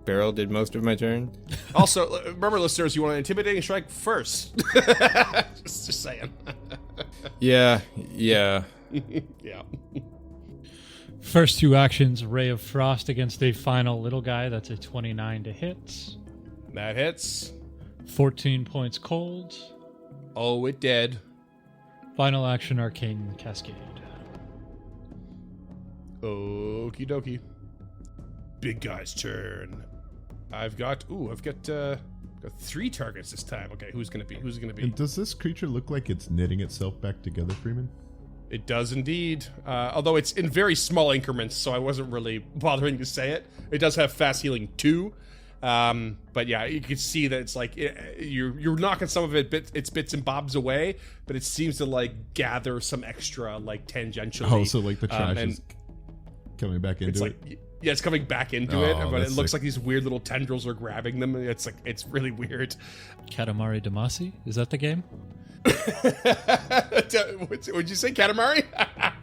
Barrel did most of my turn. Also, remember, listeners, you want an intimidating strike first. just saying. Yeah. Yeah. First two actions, Ray of Frost against a final little guy. That's a 29 to hit. That hits. 14 points cold. Oh, it did. Final action, Arcane Cascade. Okie dokie. Big guy's turn. I've got 3 targets this time. Okay, who's gonna be? And does this creature look like it's knitting itself back together, Freeman? It does indeed. Although it's in very small increments, so I wasn't really bothering to say it. It does have fast healing too. But yeah, you can see that it's like you're knocking some of its bits and bobs away, but it seems to like gather some extra like tangentially. Oh, so like the trash and is coming back into it's it? like yeah, it's coming back into it, Oh, but it that's looks sick. like these weird little tendrils are grabbing them. It's really weird. Katamari Damacy? Is that the game? Would you say Katamari?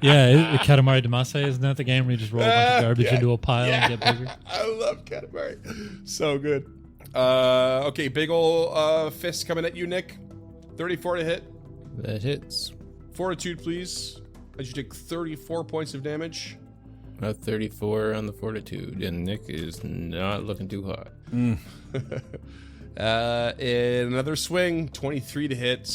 Yeah, Katamari Damacy, isn't that the game where you just roll a bunch of garbage Yeah. into a pile and get bigger? I love Katamari. So good. Okay, big ol' fist coming at you, Nick. 34 to hit. That hits. Fortitude, please. As you take 34 points of damage. 34 on the fortitude, and Nick is not looking too hot. In another swing, 23 to hit.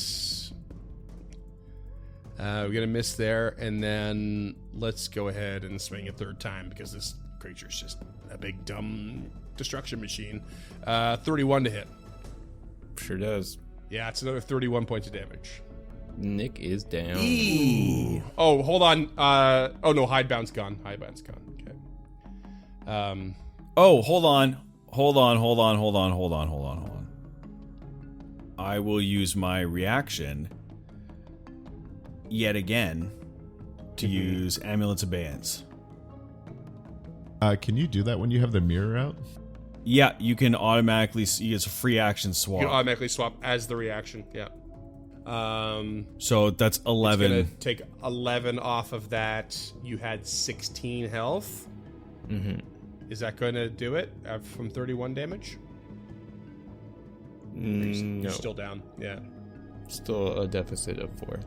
We're gonna miss there, and then let's go ahead and swing a third time because this creature's just a big dumb destruction machine. 31 to hit. Sure does. Yeah, it's another 31 points of damage. Nick is down. Oh, hold on. Oh no, Hidebound's gone. Hidebound's gone. Okay. Oh, hold on. I will use my reaction yet again to use Amulet's Abeyance. Can you do that when you have the mirror out? Yeah, you can automatically. It's a free action You swap. can automatically swap as the reaction. Yeah. So that's 11. It's gonna take 11 off of that. You had 16 health. Mm-hmm. Is that going to do it from 31 damage? No. You're still down. Yeah. Still a deficit of 4.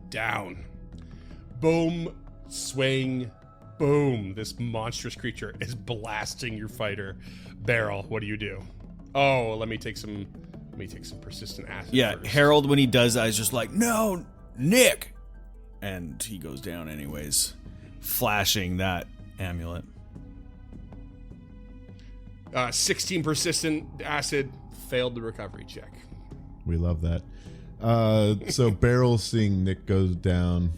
Down. Boom. Swing. Boom. This monstrous creature is blasting your fighter. Barrel, what do you do? Oh, let me take some persistent acid. Yeah, first. Harold, when he does that, is just like, no, Nick! And he goes down anyways, flashing that amulet. 16 persistent acid failed the recovery check. We love that. So Beryl, seeing Nick goes down,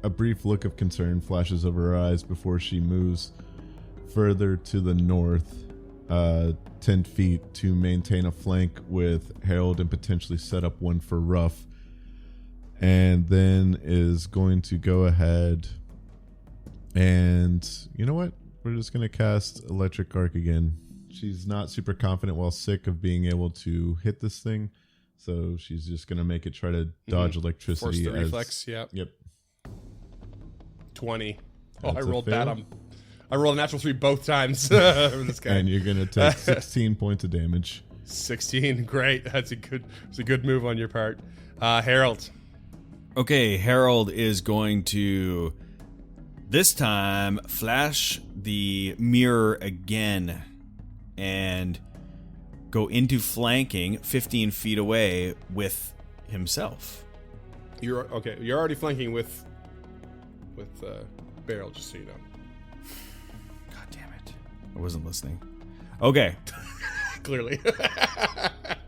a brief look of concern flashes over her eyes before she moves further to the north, 10 feet, to maintain a flank with Harold and potentially set up one for Ruff. And then is going to go ahead and, you know what? We're just going to cast Electric Arc again. She's not super confident while sick of being able to hit this thing. So she's just going to make it try to dodge Force electricity. the reflex, yeah. Yep. 20. Oh, That's I a rolled fail. bad on. I rolled a natural 3 both times. This guy. And you're going to take 16 points of damage. 16. Great. It's a good move on your part. Harold. Okay, Harold is going to this time flash the mirror again and go into flanking 15 feet away with himself. You're already flanking with Barrel, just so you know. God damn it. I wasn't listening. Okay. Clearly.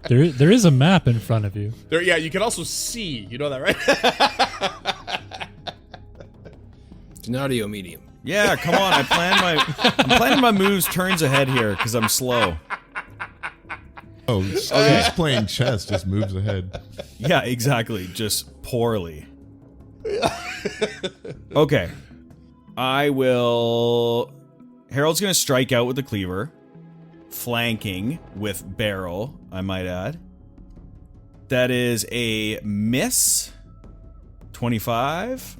There is a map in front of you. There, yeah, you can also see. You know that, right? It's an audio medium. Yeah, come on. I'm planning my moves turns ahead here because I'm slow. Oh, he's playing chess, just moves ahead. Yeah, exactly. Just poorly. Okay. Harold's going to strike out with the cleaver. Flanking with barrel, I might add. That is a miss. 25.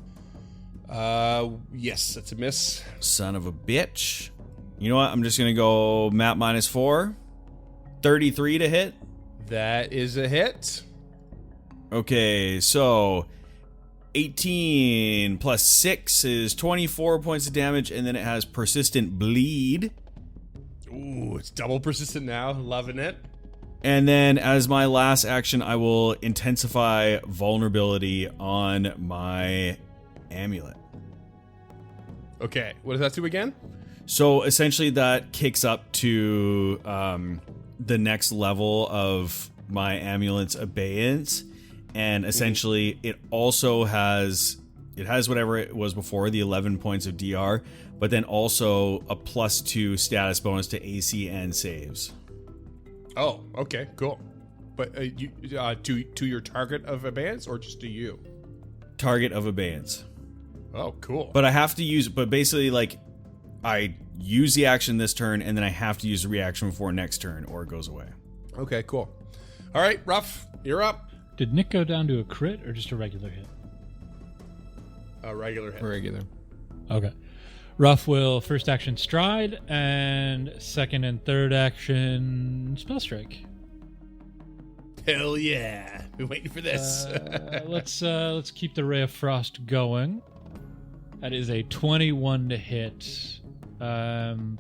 Yes, that's a miss. Son of a bitch. You know what? I'm just going to go map -4. 33 to hit. That is a hit. Okay, so 18 plus 6 is 24 points of damage, and then it has persistent bleed. Ooh, it's double persistent now. Loving it. And then as my last action, I will intensify vulnerability on my amulet. Okay, what does that do again? So essentially that kicks up to the next level of my amulet's abeyance. And essentially it also has whatever it was before, the 11 points of DR, but then also a +2 status bonus to AC and saves. Oh, okay, cool. But you to your target of abeyance or just to you? Target of abeyance. Oh, cool. But I have to use, but basically like I use the action this turn and then I have to use the reaction before next turn or it goes away. Okay, cool. All right, Ruff, you're up. Did Nick go down to a crit or just a regular hit? A regular hit. Regular. Okay. Ruff will first action stride and second and third action spell strike. Hell yeah. Been waiting for this. Let's keep the Ray of Frost going. That is a 21 to hit. You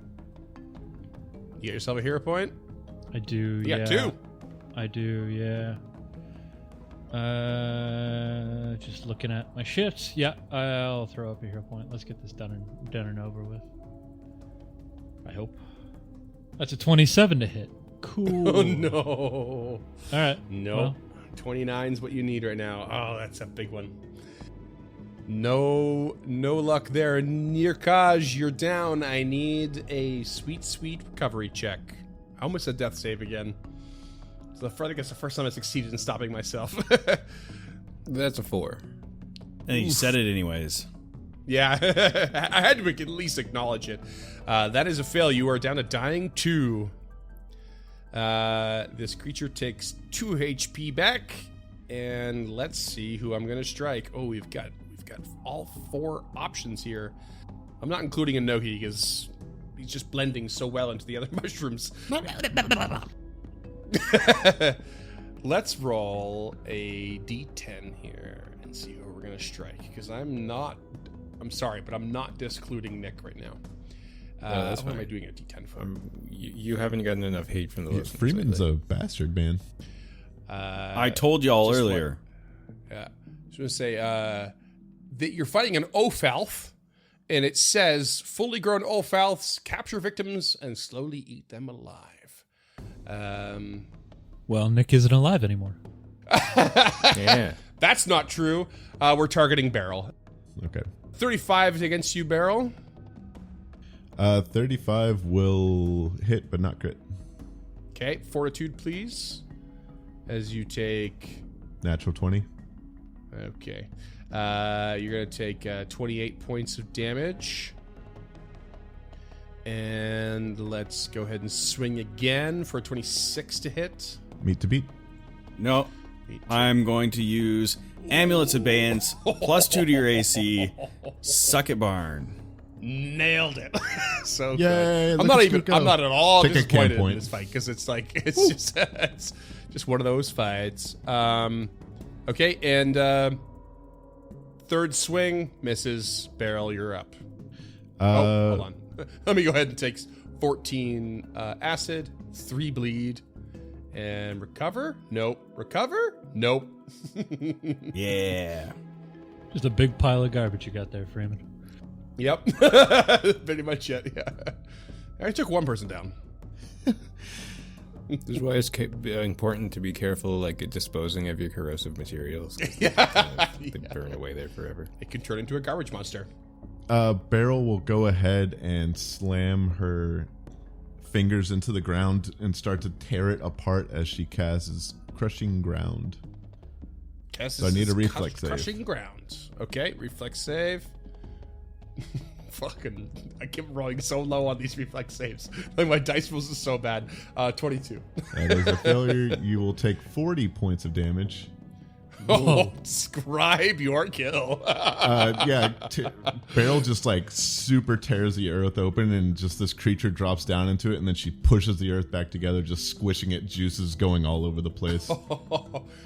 get yourself a hero point? I do, You yeah. got 2. I do, yeah. Just looking at my shit. Yeah, I'll throw up a hero point. Let's get this done and over with. I hope. That's a 27 to hit. Cool. Oh, no. All right. No. Well, 29's what you need right now. Oh, that's a big one. No luck there. Nirkaj, you're down. I need a sweet recovery check. I almost said death save again. So I think it's the first time I succeeded in stopping myself. That's a 4. And you said it anyways. Yeah, I had to at least acknowledge it. That is a fail. You are down to dying 2. This creature takes 2 HP back, and let's see who I'm gonna strike. Oh, we've got all 4 options here. I'm not including a Nohi because he's just blending so well into the other mushrooms. Let's roll a d10 here and see who we're gonna strike. Because I'm sorry, but I'm not discluding Nick right now. That's what am fine. I doing a d10 for? You haven't gotten enough hate from the listeners. Freeman's lately. a bastard, man. I told y'all just earlier. Yeah, I was gonna say that you're fighting an Ophalth, and it says fully grown Ophalths capture victims and slowly eat them alive. well, Nick isn't alive anymore. Yeah. That's not true. We're targeting Barrel. Okay. 35 against you, Barrel. 35 will hit, but not crit. Okay, fortitude, please. As you take. Natural 20. Okay. You're going to take 28 points of damage. And let's go ahead and swing again for a 26 to hit. Meet to beat. No, I'm going to use Amulet's Abeyance, +2 to your AC, Suck it Barn. Nailed it. So Yay, good. look at Squeako. I'm not at all Take a disappointed cam point. in this fight because it's like it's just one of those fights. Okay, and third swing misses. Barrel, you're up. Hold on. Let me go ahead and take 14 acid, 3 bleed, and recover. Nope. Recover. Nope. Yeah. Just a big pile of garbage you got there, Freeman. Yep. Pretty much it. Yeah. I took one person down. This is why it's important to be careful, like disposing of your corrosive materials. They burn away there forever. It could turn into a garbage monster. Beryl will go ahead and slam her fingers into the ground and start to tear it apart as she casts Crushing Ground. So I need a reflex save. Crushing ground. Okay, reflex save. Fucking, I keep rolling so low on these reflex saves. Like my dice rolls is so bad. 22. That is a failure. You will take 40 points of damage. Oh, describe your kill. Beryl just like super tears the earth open, and just this creature drops down into it, and then she pushes the earth back together, just squishing it, juices going all over the place.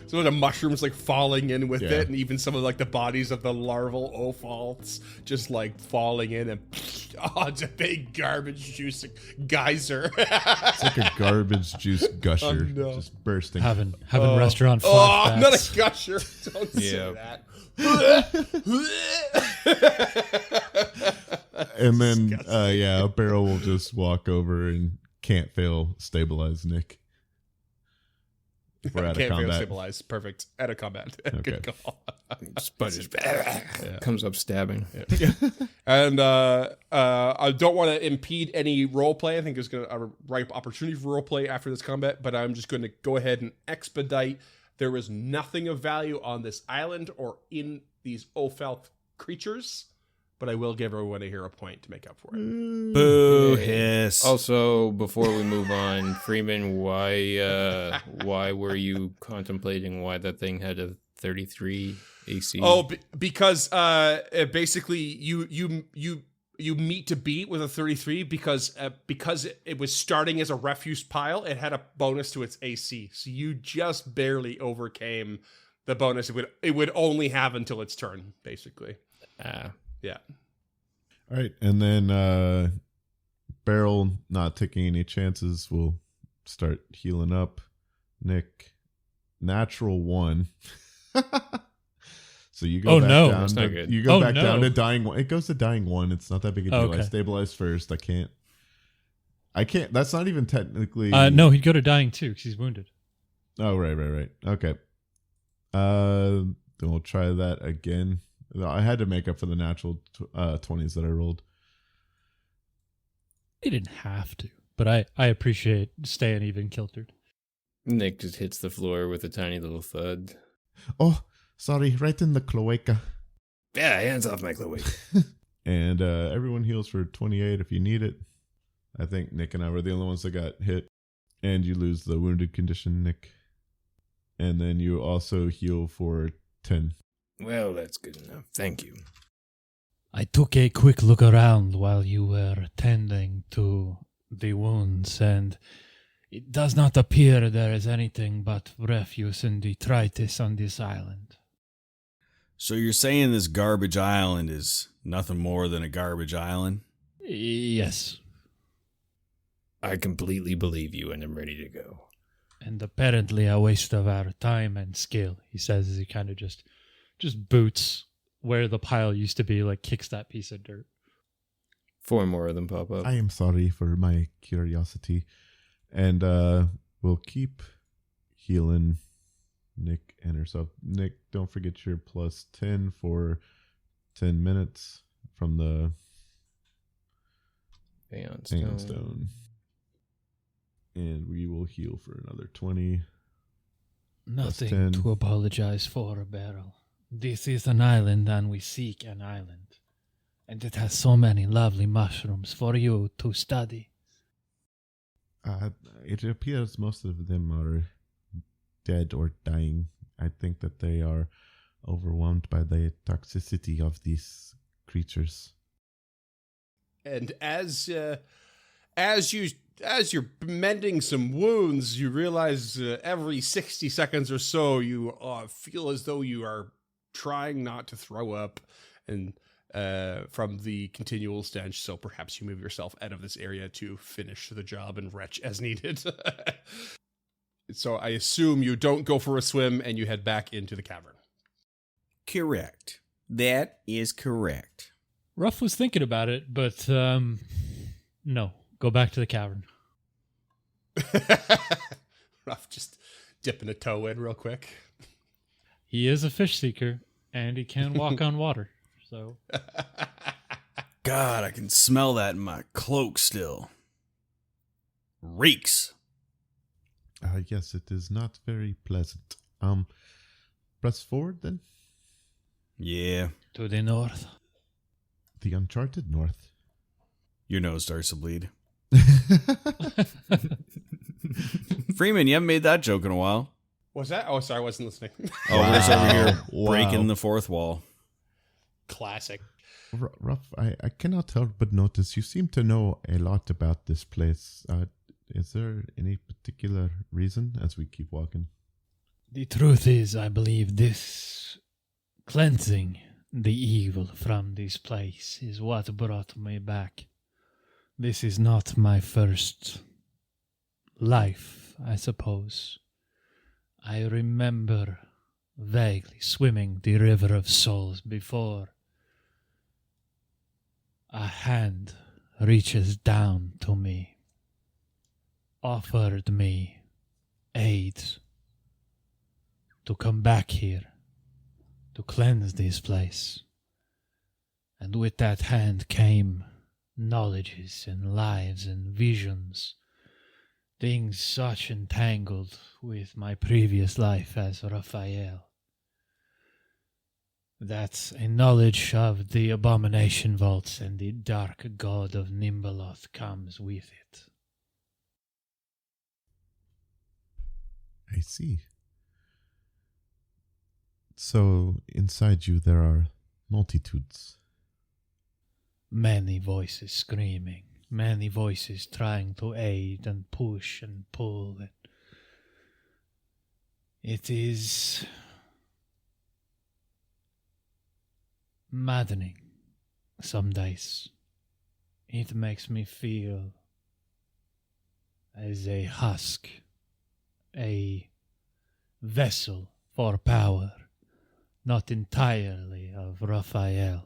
So the mushrooms like falling in with Yeah. it, and even some of like the bodies of the larval ophalts just like falling in, and it's a big garbage juice geyser. It's like a garbage juice gusher, Oh, no. just bursting. Having restaurant Oh, flashbacks. not a gusher. Don't say that. And then, Beryl will just walk over and can't fail stabilize Nick. If we're out of Can't fail combat. stabilize. Perfect. Out of combat. Okay. Good call. Sputters comes up stabbing. And I don't want to impede any role play. I think there's going to a ripe opportunity for role play after this combat, but I'm just going to go ahead and expedite. There is nothing of value on this island or in these Ophalth creatures, but I will give everyone a hero point to make up for it. Boo hiss. Also, before we move on, Freeman, why were you contemplating why that thing had a 33 AC? Oh, because basically you meet to beat with a 33 because it was starting as a refuse pile. It had a bonus to its AC, so you just barely overcame the bonus. It would only have until its turn, basically. Yeah. All right, and then Beryl, not taking any chances, will start healing up. Nick, natural 1. So you go back down. That's not to, good. You go Oh, back no. down to dying 1. It goes to dying 1. It's not that big a deal. Okay. I stabilized first. I can't. That's not even technically. No, he'd go to dying too because he's wounded. Oh, right. Okay. Then we'll try that again. I had to make up for the natural 20s that I rolled. He didn't have to, but I appreciate staying even kiltered. Nick just hits the floor with a tiny little thud. Oh, sorry, right in the cloaca. Yeah, hands off my cloaca. And everyone heals for 28 if you need it. I think Nick and I were the only ones that got hit. And you lose the wounded condition, Nick. And then you also heal for 10. Well, that's good enough. Thank you. I took a quick look around while you were tending to the wounds, and it does not appear there is anything but refuse and detritus on this island. So you're saying this garbage island is nothing more than a garbage island? Yes, I completely believe you and I'm ready to go. and apparently a waste of our time and skill, he says as he kind of just boots where the pile used to be, like kicks that piece of dirt. 4 more of them pop up. I am sorry for my curiosity. And we'll keep healing Nick and herself. Nick, don't forget your plus 10 for 10 minutes from the Aeon Stone. And we will heal for another 20. Nothing 10. to apologize for, Beryl. This is an island and we seek an island. And it has so many lovely mushrooms for you to study. It appears most of them are dead or dying. I think that they are overwhelmed by the toxicity of these creatures. And as you're mending some wounds, you realize every 60 seconds or so you feel as though you are trying not to throw up, and from the continual stench. So perhaps you move yourself out of this area to finish the job and retch as needed. So I assume you don't go for a swim and you head back into the cavern. Correct. That is correct. Ruff was thinking about it, but no. Go back to the cavern. Ruff just dipping a toe in real quick. He is a fish seeker, and he can walk on water. So, God, I can smell that in my cloak still. Reeks. Yes, it is not very pleasant. Press forward then. Yeah. to the north. The uncharted north. Your nose starts to bleed. Freeman, you haven't made that joke in a while. Was that? Oh, sorry, I wasn't listening. Oh, we're just over here Wow. breaking the fourth wall. Classic. Ruff, I cannot help but notice you seem to know a lot about this place. Is there any particular reason as we keep walking? The truth is, I believe this cleansing the evil from this place is what brought me back. This is not my first life, I suppose. I remember vaguely swimming the river of souls before a hand reaches down to me, offered me aid to come back here, to cleanse this place. And with that hand came knowledges and lives and visions, things such entangled with my previous life as Raphael. That's a knowledge of the abomination vaults and the dark god of Nimbaloth comes with it. I see. So inside you there are multitudes. Many voices screaming, many voices trying to aid and push and pull. It is maddening some days. It makes me feel as a husk, a vessel for power, not entirely of Raphael.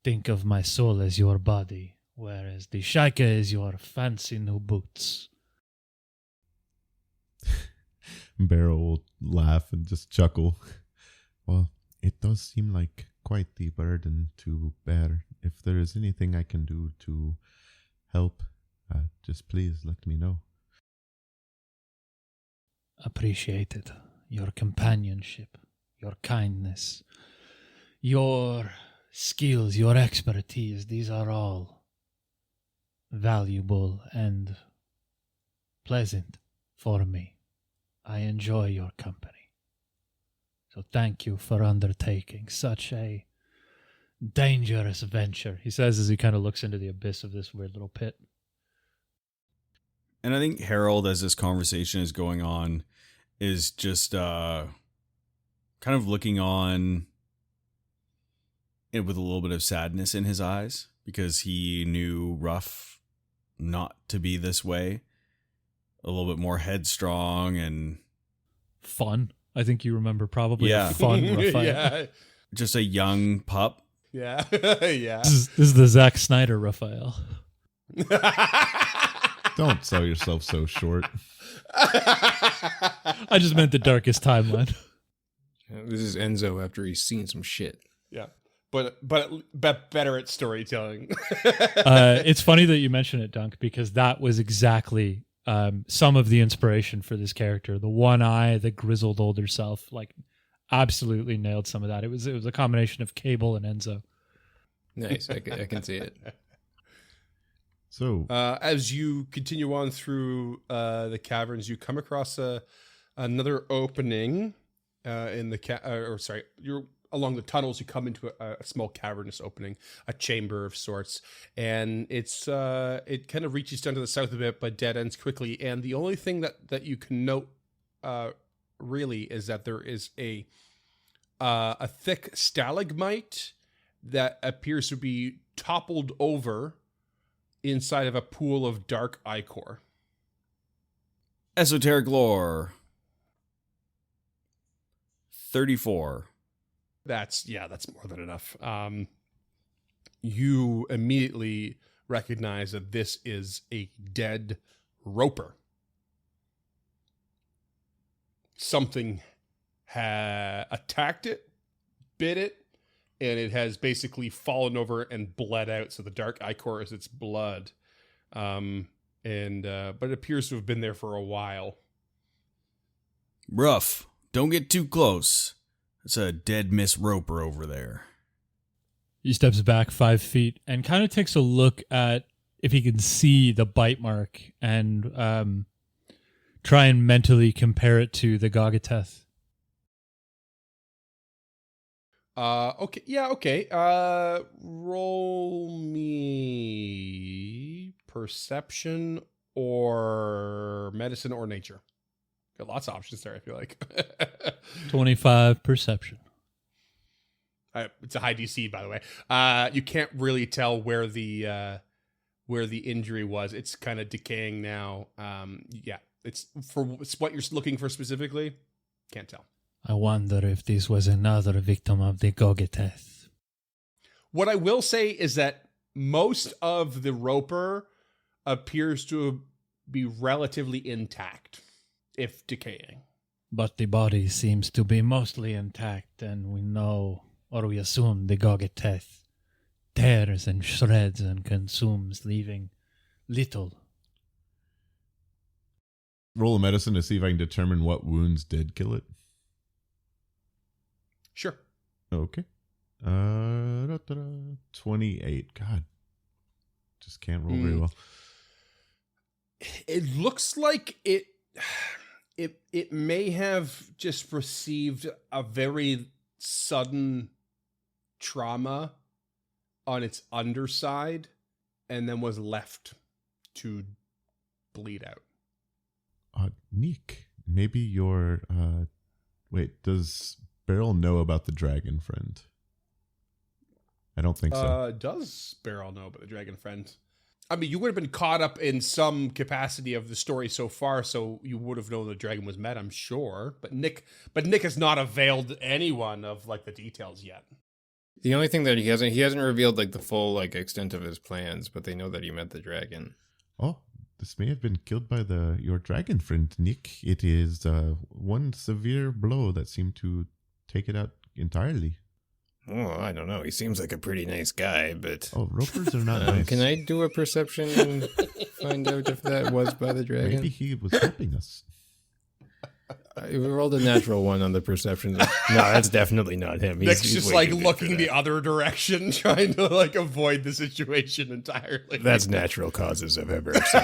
Think of my soul as your body, whereas the Shaika is your fancy new boots. Barrow will laugh and just chuckle. Well, it does seem like quite the burden to bear. If there is anything I can do to help, just please let me know. Appreciated. Your companionship, your kindness, your skills, your expertise, these are all valuable and pleasant for me. I enjoy your company. So thank you for undertaking such a dangerous venture, he says as he kind of looks into the abyss of this weird little pit. And I think Harold, as this conversation is going on, is just kind of looking on it with a little bit of sadness in his eyes, because he knew Ruff not to be this way. A little bit more headstrong and Fun. I think you remember probably Yeah. a fun Raphael. Yeah. just a young pup. Yeah. Yeah. This is the Zack Snyder Raphael. Don't sell yourself so short. I just meant the darkest timeline. This is Enzo after he's seen some shit. Yeah. But better at storytelling. It's funny that you mention it, Dunk, because that was exactly some of the inspiration for this character. The one eye, the grizzled older self, like absolutely nailed some of that. It was a combination of Cable and Enzo. Nice, I can see it. So, As you continue on through the caverns, you come across another opening in the along the tunnels, you come into a small cavernous opening, a chamber of sorts, and it kind of reaches down to the south a bit, but dead ends quickly. And the only thing that you can note really is that there is a thick stalagmite that appears to be toppled over inside of a pool of dark ichor. Esoteric lore. 34. That's more than enough. You immediately recognize that this is a dead roper. Something attacked it, bit it, and it has basically fallen over and bled out. So the dark ichor is its blood. But it appears to have been there for a while. Rough. Don't get too close. It's a dead Miss Roper over there. He steps back 5 feet and kind of takes a look at if he can see the bite mark and try and mentally compare it to the Gogateth. Okay. Yeah, okay. Roll me perception or medicine or nature. Got lots of options there, I feel like. 25 perception. It's a high DC, by the way. You can't really tell where the injury was. It's kind of decaying now. Yeah, it's what you're looking for specifically. Can't tell. I wonder if this was another victim of the Gogateth. What I will say is that most of the roper appears to be relatively intact, if decaying. But the body seems to be mostly intact, and we know, or we assume, the Gogateth tears and shreds and consumes, leaving little. Roll a medicine to see if I can determine what wounds did kill it. Sure. Okay. 28. God. Just can't roll very well. It looks like it may have just received a very sudden trauma on its underside and then was left to bleed out. Nick, maybe your wait, does Beryl know about the dragon friend? I don't think so. Does Beryl know about the dragon friend? I mean, you would have been caught up in some capacity of the story so far, so you would have known the dragon was met, I'm sure. But Nick has not availed anyone of like the details yet. The only thing that he hasn't revealed like the full like extent of his plans, but they know that he met the dragon. Oh, this may have been killed by your dragon friend, Nick. It is one severe blow that seemed to take it out entirely. Oh, I don't know. He seems like a pretty nice guy, but... Oh, ropers are not nice. Can I do a perception and find out if that was by the dragon? Maybe he was helping us. We rolled a natural one on the perception. No, that's definitely not him. Nick's just way like too big looking for the that. other direction, trying to like avoid the situation entirely. That's natural causes I've ever seen.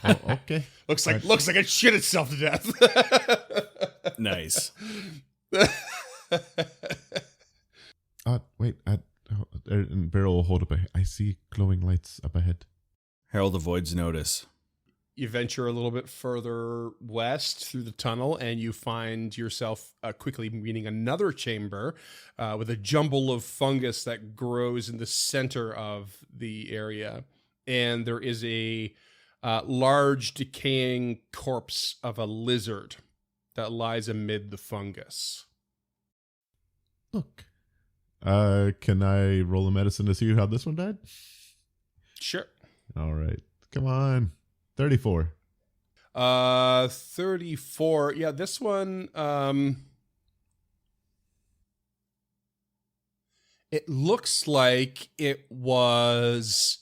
Oh, okay. looks like it shit itself to death. Nice. Wait. And Beryl will hold up I see glowing lights up ahead. Harold avoids notice. You venture a little bit further west through the tunnel, and you find yourself quickly meeting another chamber with a jumble of fungus that grows in the center of the area. And there is a large decaying corpse of a lizard that lies amid the fungus. Look. Can I roll a medicine to see how this one died? Sure. All right. Come on. 34. 34. Yeah, this one, it looks like it was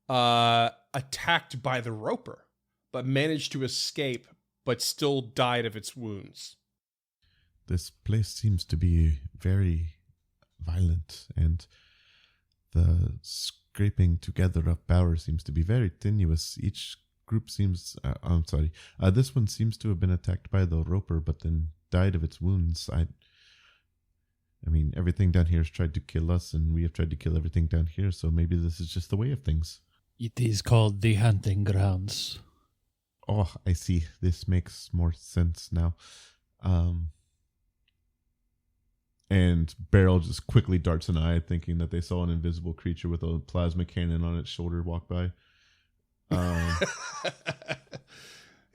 attacked by the roper, but managed to escape, but still died of its wounds. This place seems to be very violent, and the scraping together of power seems to be very tenuous. Each group seems this one seems to have been attacked by the roper but then died of its wounds. I mean, everything down here has tried to kill us, and we have tried to kill everything down here, so maybe this is just the way of things. It is called the hunting grounds. Oh, I see. This makes more sense now. And Beryl just quickly darts an eye, thinking that they saw an invisible creature with a plasma cannon on its shoulder walk by.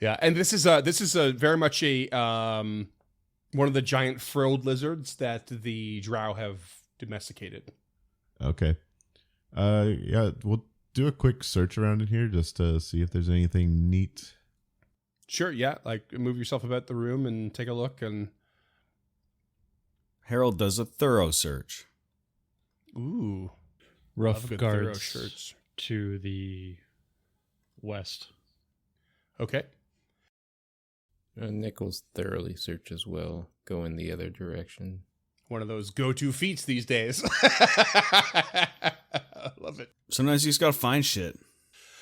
Yeah, and this is a very much a one of the giant frilled lizards that the drow have domesticated. Okay. Yeah, we'll do a quick search around in here just to see if there's anything neat. Sure, yeah. Like, move yourself about the room and take a look. And Harold does a thorough search. ooh, Rough love good thorough guards shirts. to the west. Okay. Nichols thoroughly search as well, go in the other direction. One of those go-to feats these days. I love it. Sometimes you just gotta find shit.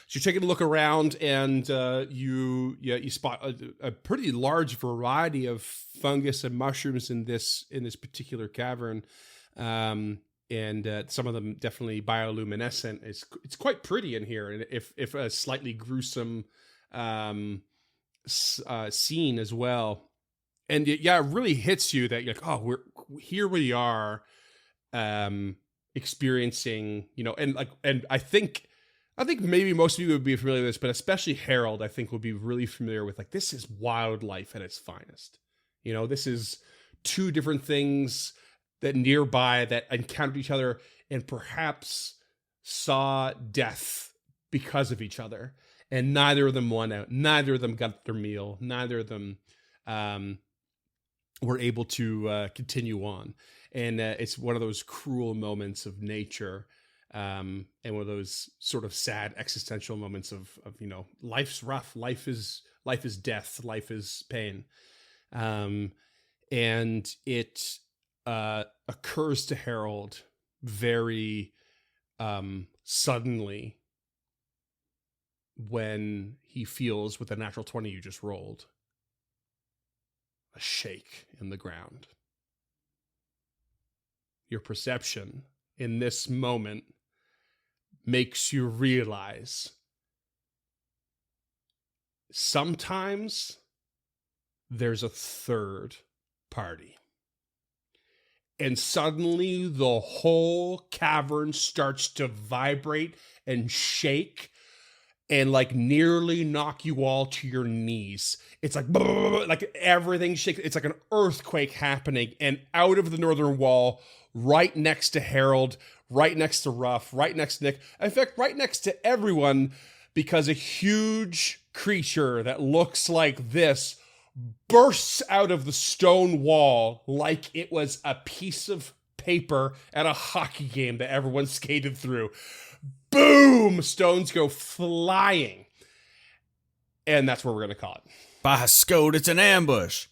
So you're taking a look around, and you spot a pretty large variety of fungus and mushrooms in this particular cavern, and some of them definitely bioluminescent. It's quite pretty in here, and if a slightly gruesome scene as well. And it really hits you that you're like, oh, we are experiencing, and I think maybe most of you would be familiar with this, but especially Harold, I think, would be really familiar with, like, this is wildlife at its finest. This is two different things that nearby that encountered each other and perhaps saw death because of each other. And neither of them won out. Neither of them got their meal. Neither of them were able to continue on. And it's one of those cruel moments of nature, and one of those sort of sad existential moments of life's rough. Life is death. Life is pain. And it occurs to Harold very suddenly when he feels, with the natural 20 you just rolled, a shake in the ground. Your perception in this moment makes you realize sometimes there's a third party. And suddenly the whole cavern starts to vibrate and shake and like nearly knock you all to your knees. It's like, like everything shakes. It's like an earthquake happening. And out of the northern wall, right next to Harold, right next to Ruff, right next to Nick, in fact, right next to everyone, because a huge creature that looks like this bursts out of the stone wall like it was a piece of paper at a hockey game that everyone skated through. Boom! Stones go flying. And that's where we're going to call it. By Scode, it's an ambush.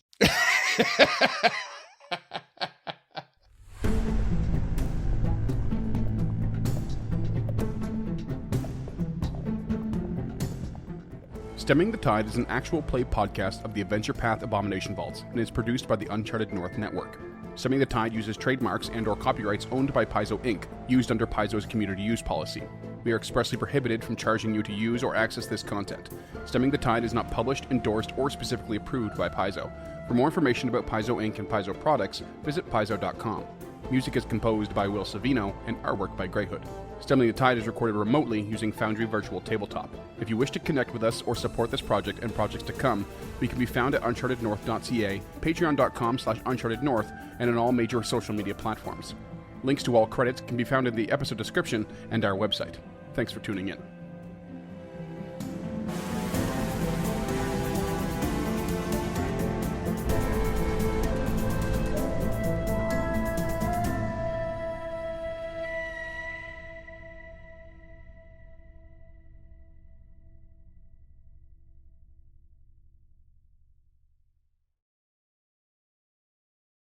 Stemming the Tide is an actual play podcast of the Adventure Path Abomination Vaults and is produced by the Uncharted North Network. Stemming the Tide uses trademarks and/or copyrights owned by Paizo Inc., used under Paizo's community use policy. We are expressly prohibited from charging you to use or access this content. Stemming the Tide is not published, endorsed, or specifically approved by Paizo. For more information about Paizo Inc. and Paizo products, visit paizo.com. Music is composed by Will Savino and artwork by Greyhood. Stemming the Tide is recorded remotely using Foundry Virtual Tabletop. If you wish to connect with us or support this project and projects to come, we can be found at unchartednorth.ca, patreon.com/unchartednorth, and on all major social media platforms. Links to all credits can be found in the episode description and our website. Thanks for tuning in.